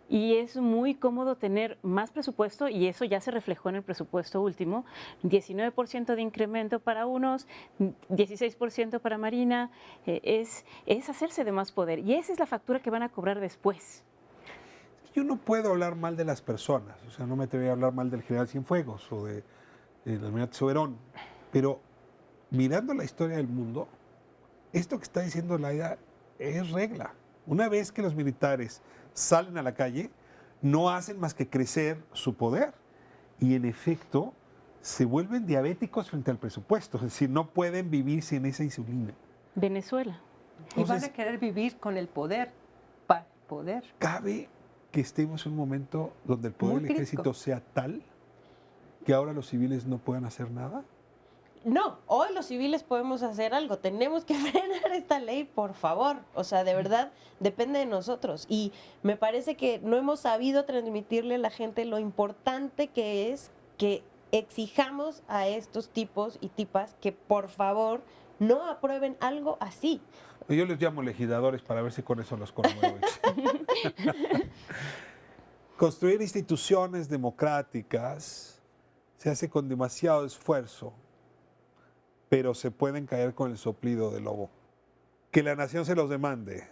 Y es muy cómodo tener más presupuesto, y eso ya se reflejó en el presupuesto último, 19% de incremento para unos, 16% para Marina, es hacerse de más poder. Y esa es la factura que van a cobrar después. Yo no puedo hablar mal de las personas, o sea, no me atrevería a hablar mal del general Cienfuegos o del almirante Soberón, pero mirando la historia del mundo, esto que está diciendo Laida es regla. Una vez que los militares salen a la calle, no hacen más que crecer su poder y en efecto se vuelven diabéticos frente al presupuesto, es decir, no pueden vivir sin esa insulina. Venezuela. Y van Entonces, a querer vivir con el poder, para poder. ¿cabe que estemos en un momento donde el poder Muy del crítico. ejército sea tal que ahora los civiles no puedan hacer nada? No, hoy los civiles podemos hacer algo. Tenemos que frenar esta ley, por favor. O sea, de verdad, depende de nosotros. Y me parece que no hemos sabido transmitirle a la gente lo importante que es que exijamos a estos tipos y tipas que, por favor, no aprueben algo así. Yo les llamo legisladores para ver si con eso los conmuevo. Construir instituciones democráticas se hace con demasiado esfuerzo, pero se pueden caer con el soplido del lobo. Que la nación se los demande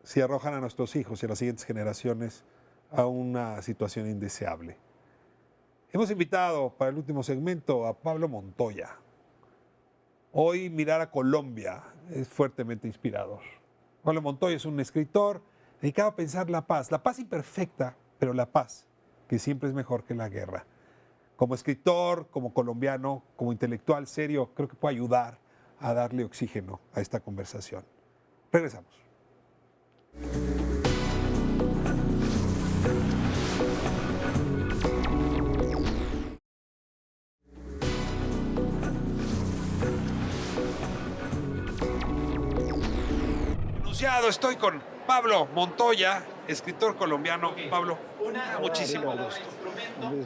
si arrojan a nuestros hijos y a las siguientes generaciones a una situación indeseable. Hemos invitado para el último segmento a Pablo Montoya. Hoy mirar a Colombia es fuertemente inspirador. Pablo Montoya es un escritor dedicado a pensar la paz imperfecta, pero la paz, que siempre es mejor que la guerra. Como escritor, como colombiano, como intelectual serio, creo que puede ayudar a darle oxígeno a esta conversación. Regresamos. Estoy con Pablo Montoya, escritor colombiano. Pablo, muchísimo gusto.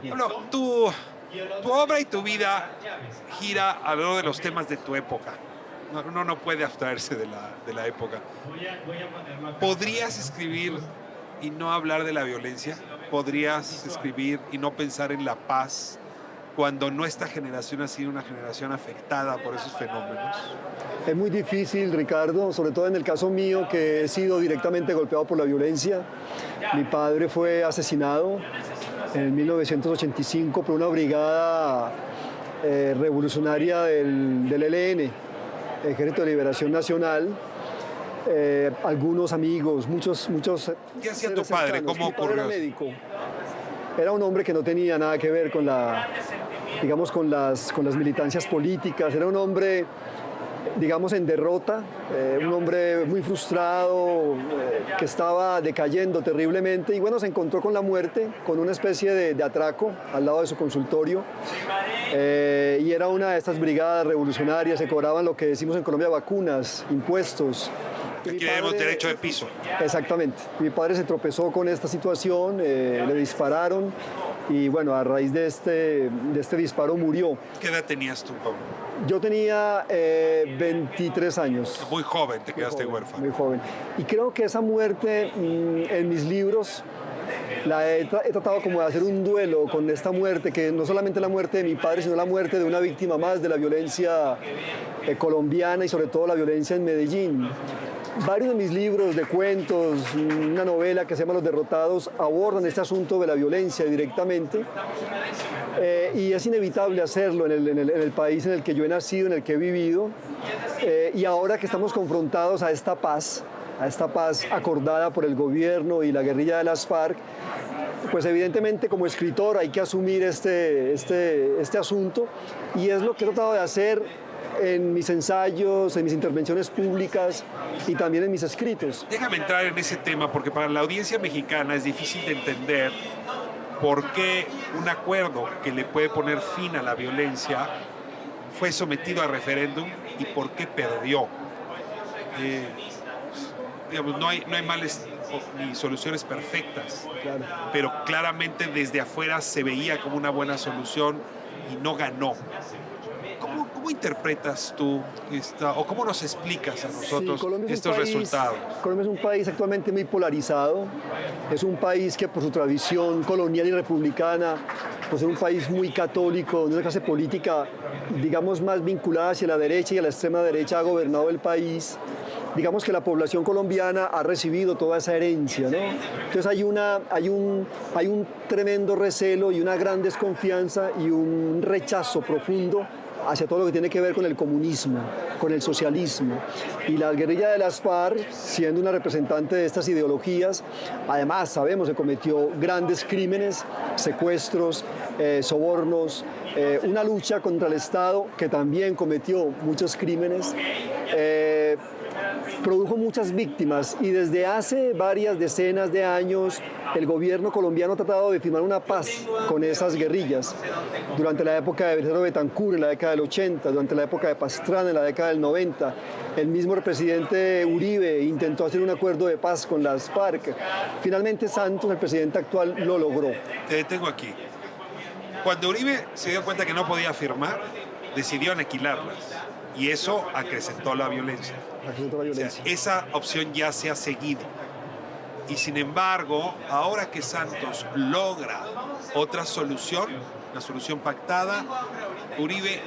Pablo, tu obra y tu vida gira alrededor de los temas de tu época. Uno no puede abstraerse de la época. ¿Podrías escribir y no hablar de la violencia? ¿Podrías escribir y no pensar en la paz cuando nuestra generación ha sido una generación afectada por esos fenómenos? Es muy difícil, Ricardo, sobre todo en el caso mío, que he sido directamente golpeado por la violencia. Mi padre fue asesinado en 1985 por una brigada revolucionaria del ELN, Ejército de Liberación Nacional. Algunos amigos, muchos. ¿Qué hacía tu padre? ¿Cómo ocurrió? Era médico. Era un hombre que no tenía nada que ver con con las militancias políticas. Era un hombre, digamos, en derrota, un hombre muy frustrado, que estaba decayendo terriblemente, y bueno, se encontró con la muerte, con una especie de atraco al lado de su consultorio, y era una de estas brigadas revolucionarias. Se cobraban lo que decimos en Colombia: vacunas, impuestos. Aquí tenemos derecho de piso. Exactamente. Mi padre se tropezó con esta situación, le dispararon, y bueno, a raíz de este disparo murió. ¿Qué edad tenías tú, Pablo? Yo tenía 23 años. Muy joven, te quedaste huérfano. Muy joven. Y creo que esa muerte, en mis libros, he tratado como de hacer un duelo con esta muerte, que no solamente la muerte de mi padre, sino la muerte de una víctima más de la violencia colombiana, y sobre todo la violencia en Medellín. Varios de mis libros de cuentos, una novela que se llama Los Derrotados, abordan este asunto de la violencia directamente, y es inevitable hacerlo en el país en el que yo he nacido, en el que he vivido, y ahora que estamos confrontados a esta paz acordada por el gobierno y la guerrilla de las FARC, pues evidentemente como escritor hay que asumir este asunto, y es lo que he tratado de hacer en mis ensayos, en mis intervenciones públicas y también en mis escritos. Déjame entrar en ese tema, porque para la audiencia mexicana es difícil de entender por qué un acuerdo que le puede poner fin a la violencia fue sometido a referéndum y por qué perdió. Digamos, no hay males ni soluciones perfectas, Claro. pero claramente desde afuera se veía como una buena solución y no ganó. ¿Cómo interpretas tú o cómo nos explicas a nosotros estos resultados? Colombia es un país actualmente muy polarizado. Es un país que por su tradición colonial y republicana, pues es un país muy católico, donde una clase política, digamos, más vinculada hacia la derecha y a la extrema derecha ha gobernado el país. Digamos que la población colombiana ha recibido toda esa herencia, ¿no? Entonces hay un tremendo recelo y una gran desconfianza y un rechazo profundo hacia todo lo que tiene que ver con el comunismo, con el socialismo. Y la guerrilla de las FARC, siendo una representante de estas ideologías, además sabemos que cometió grandes crímenes, secuestros, sobornos, una lucha contra el Estado que también cometió muchos crímenes, produjo muchas víctimas, y desde hace varias decenas de años el gobierno colombiano ha tratado de firmar una paz con esas guerrillas. Durante la época de Bernardo Betancur en la década del 80, durante la época de Pastrana en la década del 90, el mismo presidente Uribe intentó hacer un acuerdo de paz con las FARC. Finalmente Santos, el presidente actual, lo logró. Te detengo aquí. Cuando Uribe se dio cuenta que no podía firmar, decidió aniquilarlas. Y eso acrecentó la violencia. O sea, esa opción ya se ha seguido. Y sin embargo, ahora que Santos logra otra solución, una solución pactada, Uribe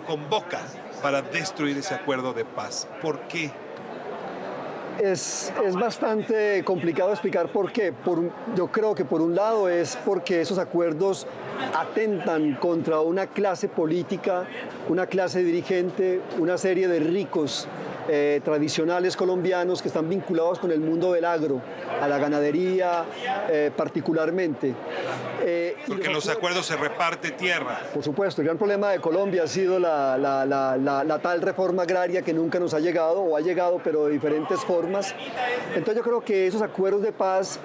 convoca para destruir ese acuerdo de paz. ¿Por qué? Es bastante complicado explicar por qué. Yo creo que por un lado es porque esos acuerdos atentan contra una clase política, una clase dirigente, una serie de ricos tradicionales colombianos que están vinculados con el mundo del agro, a la ganadería particularmente. Porque en los acuerdos se reparte tierra. Por supuesto, el gran problema de Colombia ha sido la tal reforma agraria que nunca nos ha llegado, o ha llegado pero de diferentes formas. Entonces yo creo que esos acuerdos de paz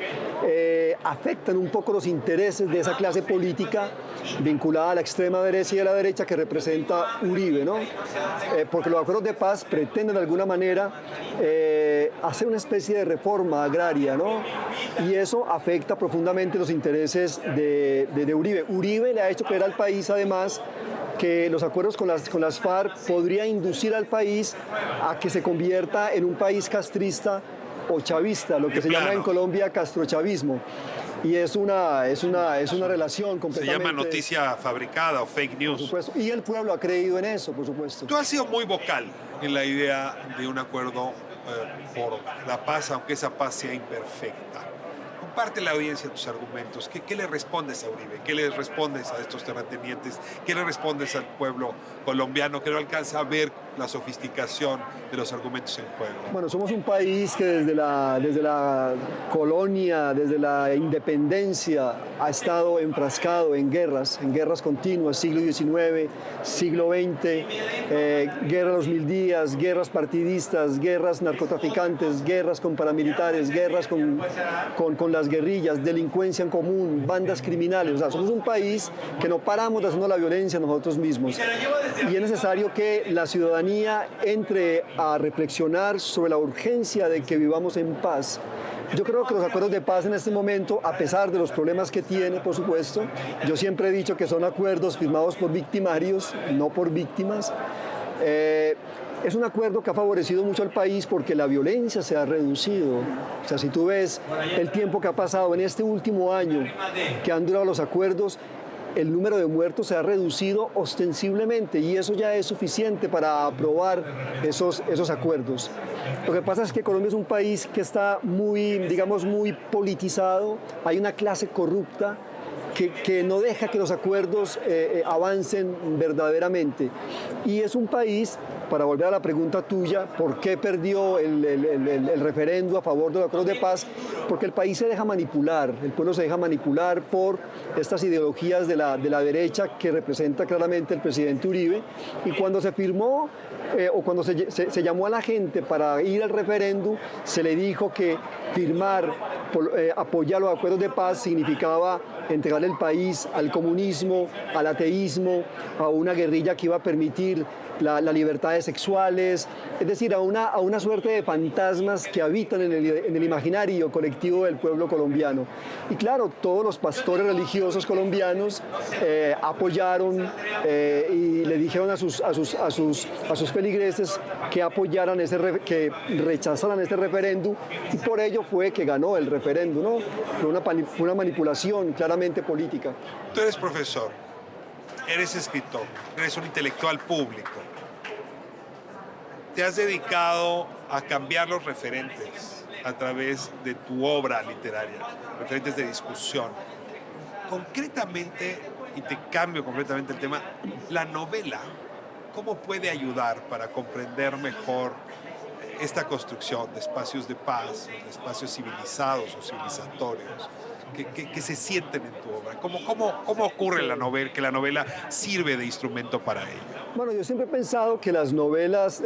afectan un poco los intereses de esa clase política vinculada a la extrema derecha y a la derecha que representa Uribe, ¿no? Porque los acuerdos de paz pretenden de alguna manera hacer una especie de reforma agraria, ¿no? Y eso afecta profundamente los intereses de Uribe. Uribe le ha hecho creer al país, además, que los acuerdos con las FARC podría inducir al país a que se convierta en un país castrista o chavista, lo que se llama en Colombia castrochavismo. Y es una relación completamente... Se llama noticia fabricada o fake news. Por supuesto. Y el pueblo ha creído en eso, por supuesto. Tú has sido muy vocal en la idea de un acuerdo por la paz, aunque esa paz sea imperfecta. Comparte la audiencia tus argumentos. ¿Qué le respondes a Uribe? ¿Qué le respondes a estos terratenientes? ¿Qué le respondes al pueblo colombiano que no alcanza a ver la sofisticación de los argumentos en juego? Bueno, somos un país que desde la colonia, desde la independencia, ha estado enfrascado en guerras continuas, siglo XIX, siglo XX, guerra de los 1000 días, guerras partidistas, guerras narcotraficantes, guerras con paramilitares, guerras con las guerrillas, delincuencia en común, bandas criminales. O sea, somos un país que no paramos de hacernos la violencia nosotros mismos. Y es necesario que la ciudadanía entre a reflexionar sobre la urgencia de que vivamos en paz. Yo creo que los acuerdos de paz en este momento, a pesar de los problemas que tiene, por supuesto, yo siempre he dicho que son acuerdos firmados por victimarios, no por víctimas. Es un acuerdo que ha favorecido mucho al país porque la violencia se ha reducido. O sea, si tú ves el tiempo que ha pasado en este último año que han durado los acuerdos, el número de muertos se ha reducido ostensiblemente y eso ya es suficiente para aprobar esos acuerdos. Lo que pasa es que Colombia es un país que está muy, digamos, muy politizado, hay una clase corrupta que no deja que los acuerdos avancen verdaderamente. Y es un país, para volver a la pregunta tuya, ¿por qué perdió el referendo a favor de los acuerdos de paz? Porque el país se deja manipular, el pueblo se deja manipular por estas ideologías de la derecha que representa claramente el presidente Uribe. Y cuando se firmó o cuando se llamó a la gente para ir al referéndum, se le dijo que firmar, apoyar los acuerdos de paz significaba entregar el país al comunismo, al ateísmo, a una guerrilla que iba a permitir las libertades sexuales, es decir, a una suerte de fantasmas que habitan en el imaginario colectivo del pueblo colombiano. Y claro, todos los pastores religiosos colombianos apoyaron y le dijeron a sus feligreses que apoyaran que rechazaran este referéndum, y por ello fue que ganó el referéndum, ¿no? Fue una manipulación claramente política. Tú eres profesor, eres escritor, eres un intelectual público. Te has dedicado a cambiar los referentes a través de tu obra literaria, referentes de discusión. Concretamente, y te cambio completamente el tema, la novela, ¿cómo puede ayudar para comprender mejor esta construcción de espacios de paz, de espacios civilizados o civilizatorios que se sienten en tu obra? ¿Cómo ocurre la novela, que la novela sirve de instrumento para ello? Bueno, yo siempre he pensado que las novelas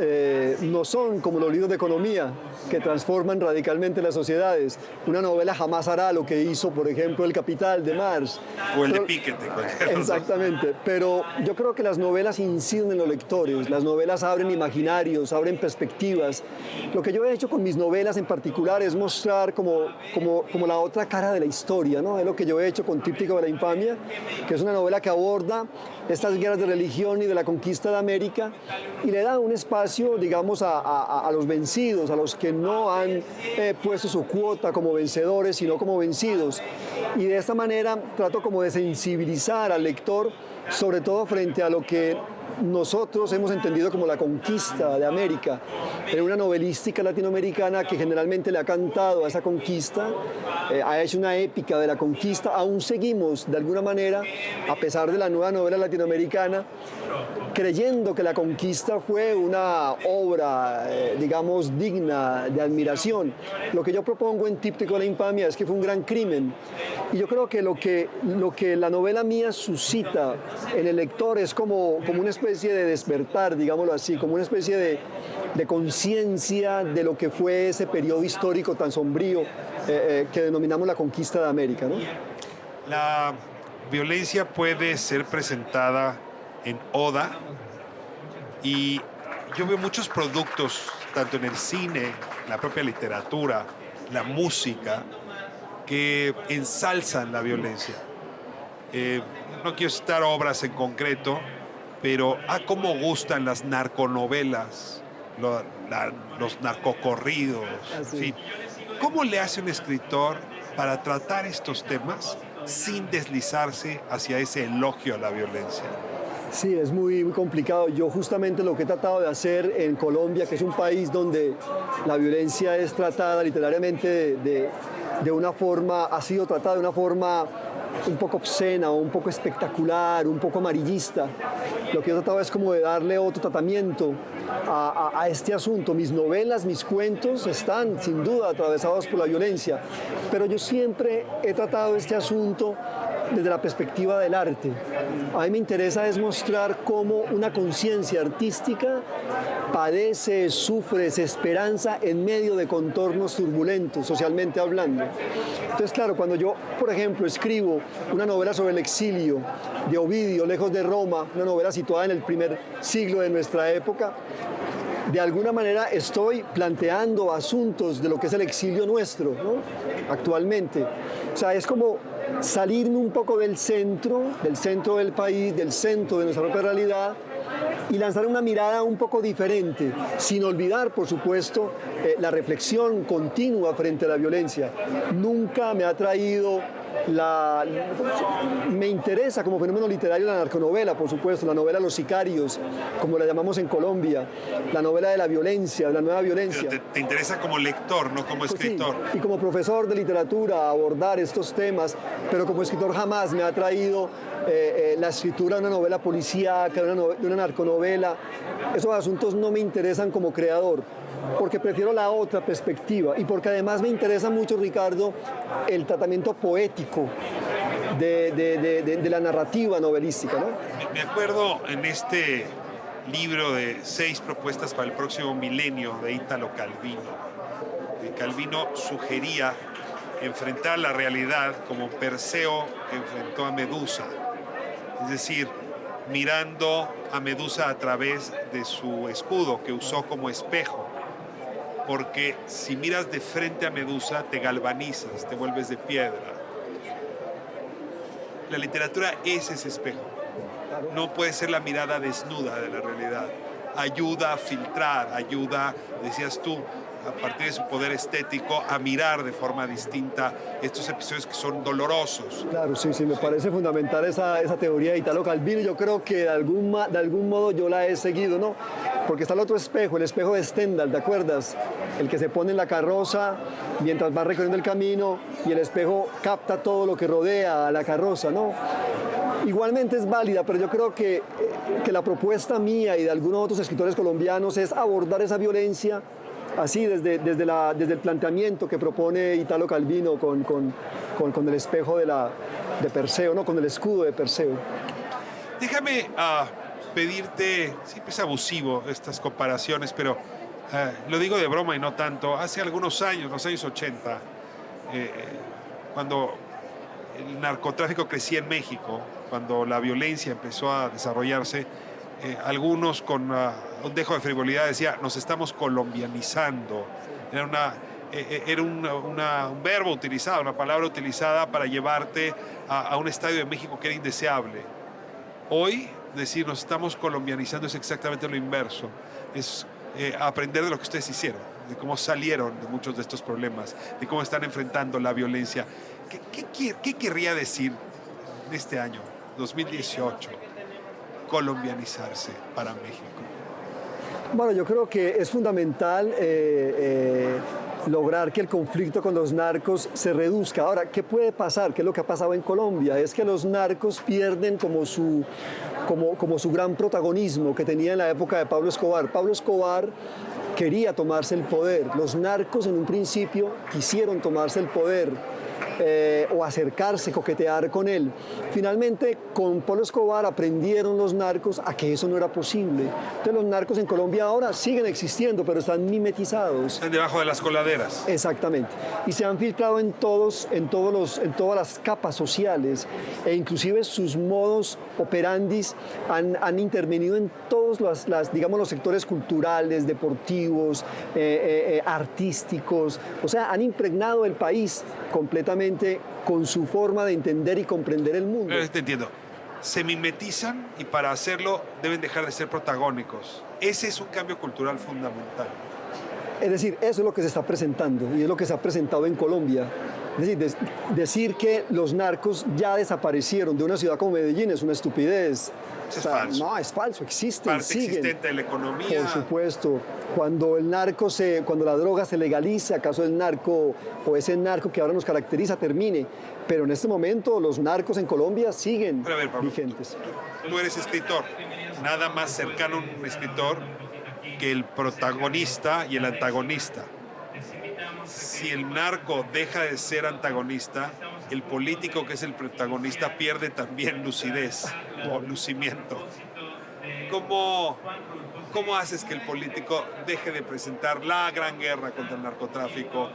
no son como los libros de economía, que transforman radicalmente las sociedades. Una novela jamás hará lo que hizo, por ejemplo, El Capital de Marx. O el de Piketty. Exactamente, pero yo creo que las novelas inciden en los lectores, las novelas abren imaginarios, abren perspectivas. Lo que yo he hecho con mis novelas en particular es mostrar como la otra cara de la historia, ¿no? Es lo que yo he hecho con Tríptico de la Infamia, que es una novela que aborda estas guerras de religión y de la conquista de América y le da un espacio, digamos, a los vencidos, a los que no han puesto su cuota como vencedores, sino como vencidos. Y de esta manera trato como de sensibilizar al lector, sobre todo frente a lo que nosotros hemos entendido como la conquista de América, en una novelística latinoamericana que generalmente le ha cantado a esa conquista, ha hecho una épica de la conquista. Aún seguimos, de alguna manera, a pesar de la nueva novela latinoamericana, creyendo que la conquista fue una obra, digamos, digna de admiración. Lo que yo propongo en Tríptico de la Infamia es que fue un gran crimen. Y yo creo que lo que la novela mía suscita en el lector es como una especie de despertar, digámoslo así, como una especie de conciencia de lo que fue ese periodo histórico tan sombrío que denominamos la conquista de América, ¿no? La violencia puede ser presentada en oda y yo veo muchos productos tanto en el cine, la propia literatura, la música, que ensalzan la violencia. No quiero citar obras en concreto, pero cómo gustan las narconovelas, los narcocorridos, en fin. ¿Cómo le hace un escritor para tratar estos temas sin deslizarse hacia ese elogio a la violencia? Sí, es muy, muy complicado. Yo justamente lo que he tratado de hacer en Colombia, que es un país donde la violencia es tratada literariamente de una forma, ha sido tratada de una forma un poco obscena, o un poco espectacular, un poco amarillista. Lo que he tratado es como de darle otro tratamiento a este asunto. Mis novelas, mis cuentos están sin duda atravesados por la violencia, pero yo siempre he tratado este asunto desde la perspectiva del arte. A mí me interesa es mostrar cómo una conciencia artística padece, sufre, se esperanza en medio de contornos turbulentos, socialmente hablando. Entonces, claro, cuando yo, por ejemplo, escribo una novela sobre el exilio de Ovidio, Lejos de Roma, una novela situada en el primer siglo de nuestra época, de alguna manera estoy planteando asuntos de lo que es el exilio nuestro, ¿no? Actualmente. O sea, es como salirme un poco del centro del país, del centro de nuestra propia realidad, y lanzar una mirada un poco diferente, sin olvidar, por supuesto, la reflexión continua frente a la violencia. Nunca me ha traído me interesa como fenómeno literario la narconovela, por supuesto, la novela Los Sicarios, como la llamamos en Colombia, la novela de la violencia, de la nueva violencia. Pero te interesa como lector, no como escritor. Sí, y como profesor de literatura abordar estos temas, pero como escritor jamás me ha traído la escritura de una novela policíaca, de una narconovela. Esos asuntos no me interesan como creador, porque prefiero la otra perspectiva y porque además me interesa mucho, Ricardo, el tratamiento poético de la narrativa novelística, ¿no? Me acuerdo en este libro de 6 propuestas para el próximo milenio de Italo Calvino. Calvino sugería enfrentar la realidad como Perseo enfrentó a Medusa, es decir, mirando a Medusa a través de su escudo que usó como espejo. Porque si miras de frente a Medusa, te galvanizas, te vuelves de piedra. La literatura es ese espejo. No puede ser la mirada desnuda de la realidad. Ayuda a filtrar, ayuda, decías tú, a partir de su poder estético, a mirar de forma distinta estos episodios que son dolorosos. Claro, sí, me parece fundamental esa teoría de Italo Calvino. Yo creo que de algún modo yo la he seguido, ¿no? Porque está el otro espejo, el espejo de Stendhal, ¿te acuerdas? El que se pone en la carroza mientras va recorriendo el camino y el espejo capta todo lo que rodea a la carroza, ¿no? Igualmente es válida, pero yo creo que la propuesta mía y de algunos otros escritores colombianos es abordar esa violencia así, desde el planteamiento que propone Italo Calvino con el espejo de Perseo, ¿no? Con el escudo de Perseo. Déjame pedirte, siempre es abusivo estas comparaciones, pero lo digo de broma y no tanto. Hace algunos años, los años 80, cuando el narcotráfico crecía en México, cuando la violencia empezó a desarrollarse, algunos con un dejo de frivolidad decía, nos estamos colombianizando. Era un verbo utilizado, una palabra utilizada para llevarte a un estadio de México que era indeseable. Hoy, decir nos estamos colombianizando es exactamente lo inverso. Es aprender de lo que ustedes hicieron, de cómo salieron de muchos de estos problemas, de cómo están enfrentando la violencia. ¿Qué querría decir en este año, 2018, colombianizarse para México? Bueno, yo creo que es fundamental lograr que el conflicto con los narcos se reduzca. Ahora, ¿qué puede pasar? ¿Qué es lo que ha pasado en Colombia? Es que los narcos pierden como su gran protagonismo que tenía en la época de Pablo Escobar. Pablo Escobar quería tomarse el poder. Los narcos en un principio quisieron tomarse el poder. o acercarse, coquetear con él. Finalmente, con Pablo Escobar aprendieron los narcos a que eso no era posible. Entonces los narcos en Colombia ahora siguen existiendo, pero están mimetizados. Están debajo de las coladeras. Exactamente. Y se han filtrado en todas las capas sociales, e inclusive sus modos operandis han intervenido en todos digamos, los sectores culturales, deportivos, artísticos. O sea, han impregnado el país completamente con su forma de entender y comprender el mundo. Te entiendo. Se mimetizan y para hacerlo deben dejar de ser protagónicos. Ese es un cambio cultural fundamental. Es decir, eso es lo que se está presentando y es lo que se ha presentado en Colombia. Es decir, decir que los narcos ya desaparecieron de una ciudad como Medellín es una estupidez. Eso es falso. No, es falso, existen, Parte siguen. existente de la economía. Por supuesto. Cuando la droga se legalice, acaso el narco o ese narco que ahora nos caracteriza termine. Pero en este momento los narcos en Colombia siguen Pero a ver, Pablo, vigentes. Tú eres escritor. Nada más cercano a un escritor que el protagonista y el antagonista. Si el narco deja de ser antagonista, el político que es el protagonista pierde también lucidez o lucimiento. ¿Cómo haces que el político deje de presentar la gran guerra contra el narcotráfico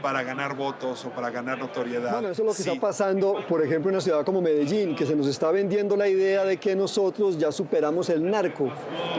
para ganar votos o para ganar notoriedad? Bueno, eso es lo que está pasando, por ejemplo, en una ciudad como Medellín, que se nos está vendiendo la idea de que nosotros ya superamos el narco,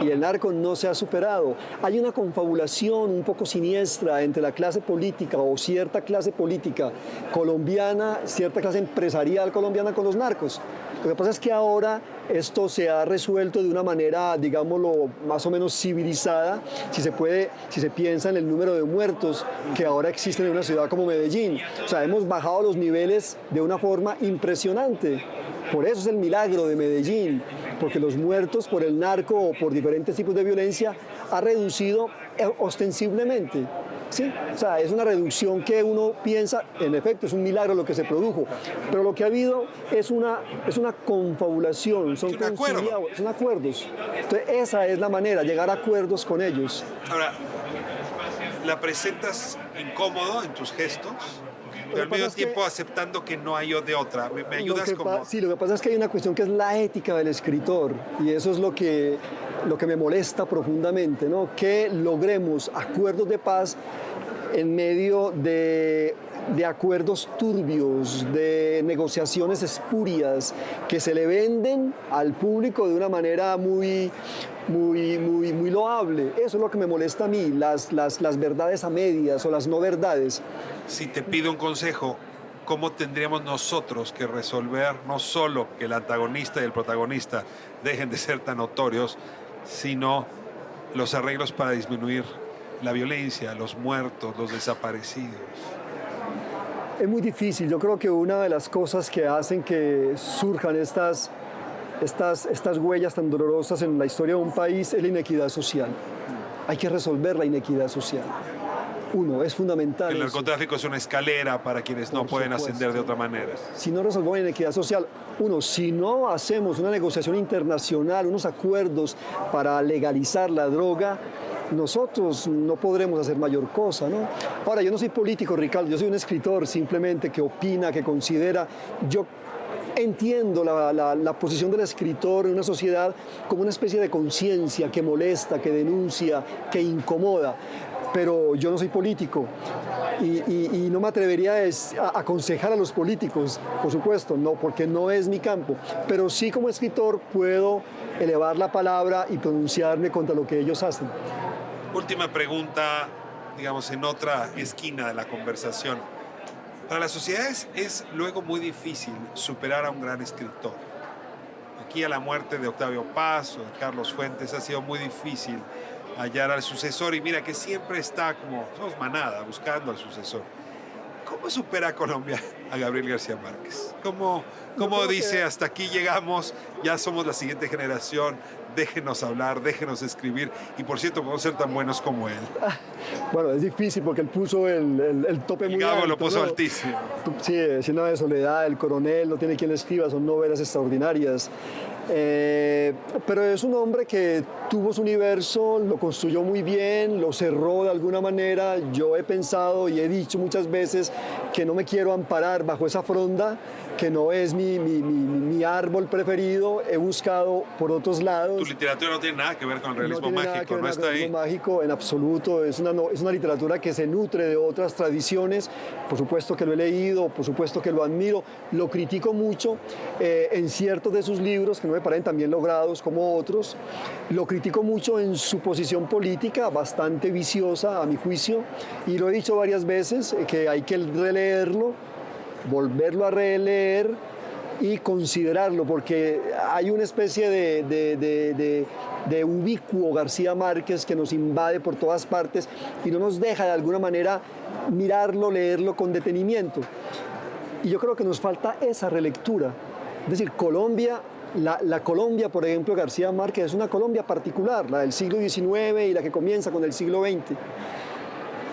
y el narco no se ha superado. Hay una confabulación un poco siniestra entre la clase política o cierta clase política colombiana, cierta clase empresarial colombiana con los narcos. Lo que pasa es que ahora esto se ha resuelto de una manera, digámoslo, más o menos civilizada, si se piensa en el número de muertos que ahora existen en una ciudad como Medellín. O sea, hemos bajado los niveles de una forma impresionante. Por eso es el milagro de Medellín, porque los muertos por el narco o por diferentes tipos de violencia ha reducido ostensiblemente. Sí, o sea, es una reducción que uno piensa, en efecto, es un milagro lo que se produjo, pero lo que ha habido es una confabulación, son acuerdos. Entonces, esa es la manera, llegar a acuerdos con ellos. Ahora, ¿la presentas incómodo en tus gestos? Pero al mismo tiempo aceptando que no hay de otra. ¿Me ayudas como...? Sí, lo que pasa es que hay una cuestión que es la ética del escritor, y eso es lo que me molesta profundamente, ¿no? Que logremos acuerdos de paz en medio de acuerdos turbios, de negociaciones espurias que se le venden al público de una manera muy loable. Eso es lo que me molesta a mí, las verdades a medias o las no verdades. Si te pido un consejo, ¿cómo tendríamos nosotros que resolver no solo que el antagonista y el protagonista dejen de ser tan notorios, sino los arreglos para disminuir la violencia, los muertos, los desaparecidos? Es muy difícil. Yo creo que una de las cosas que hacen que surjan estas huellas tan dolorosas en la historia de un país es la inequidad social. Hay que resolver la inequidad social. Es fundamental. El narcotráfico es una escalera para quienes no pueden ascender de otra manera. Si no resolvemos la inequidad social, si no hacemos una negociación internacional, unos acuerdos para legalizar la droga, nosotros no podremos hacer mayor cosa, ¿no? Ahora, yo no soy político, Ricardo, yo soy un escritor simplemente que opina, que considera. Yo entiendo la posición del escritor en una sociedad como una especie de conciencia que molesta, que denuncia, que incomoda. Pero yo no soy político y no me atrevería a aconsejar a los políticos, por supuesto, no, porque no es mi campo. Pero sí, como escritor, puedo elevar la palabra y pronunciarme contra lo que ellos hacen. Última pregunta, digamos, en otra esquina de la conversación. Para las sociedades es luego muy difícil superar a un gran escritor. Aquí a la muerte de Octavio Paz o de Carlos Fuentes ha sido muy difícil hallar al sucesor, y mira que siempre está como, somos manada, buscando al sucesor. ¿Cómo supera Colombia a Gabriel García Márquez? ¿Cómo dice, hasta aquí llegamos, ya somos la siguiente generación, déjenos hablar, déjenos escribir. Y por cierto, podemos ser tan buenos como él. Bueno, es difícil porque él puso el tope Y muy Gabo alto. lo puso ¿no? altísimo. Sí, Cien años de soledad, El coronel, No tiene quien le escriba, son novelas extraordinarias. Pero es un hombre que tuvo su universo, lo construyó muy bien, lo cerró de alguna manera. Yo he pensado y he dicho muchas veces que no me quiero amparar bajo esa fronda, que no es mi árbol preferido. He buscado por otros lados. Tu literatura no tiene nada que ver con el realismo tiene nada que mágico, ver no con está el ahí. realismo mágico en absoluto, es una literatura que se nutre de otras tradiciones, por supuesto que lo he leído, por supuesto que lo admiro, lo critico mucho en ciertos de sus libros que no me parecen tan bien logrados como otros, lo critico mucho en su posición política, bastante viciosa a mi juicio, y lo he dicho varias veces, que hay que releerlo, volverlo a releer y considerarlo, porque hay una especie de ubicuo García Márquez que nos invade por todas partes y no nos deja de alguna manera mirarlo, leerlo con detenimiento. Y yo creo que nos falta esa relectura. Es decir, Colombia, la Colombia, por ejemplo, de García Márquez es una Colombia particular, la del siglo XIX y la que comienza con el siglo XX.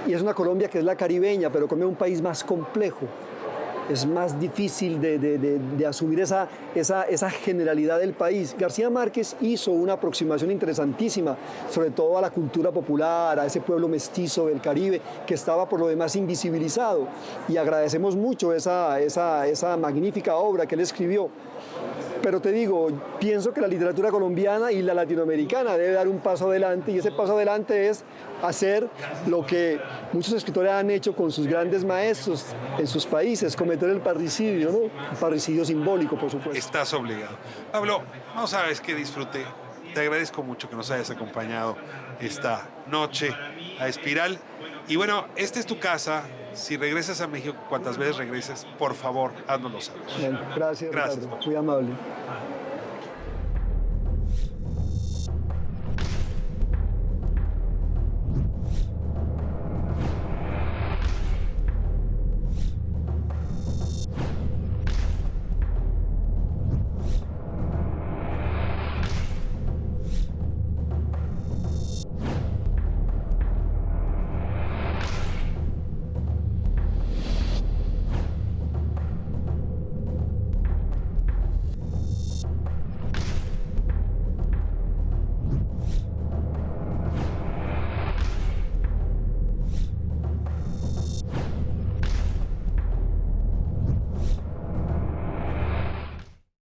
Y es una Colombia que es la caribeña, pero como es un país más complejo. Es más difícil de asumir esa generalidad del país. García Márquez hizo una aproximación interesantísima, sobre todo a la cultura popular, a ese pueblo mestizo del Caribe, que estaba por lo demás invisibilizado. Y agradecemos mucho esa magnífica obra que él escribió. Pero te digo, pienso que la literatura colombiana y la latinoamericana debe dar un paso adelante, y ese paso adelante es hacer lo que muchos escritores han hecho con sus grandes maestros en sus países, cometer el parricidio, ¿no? Un parricidio simbólico, por supuesto. Estás obligado. Pablo, no sabes qué disfruté. Te agradezco mucho que nos hayas acompañado esta noche a Espiral. Y bueno, esta es tu casa. Si regresas a México, cuantas veces regreses, por favor, háznoslo saber. Bien, gracias, Gracias, Ricardo. Pablo. Muy amable.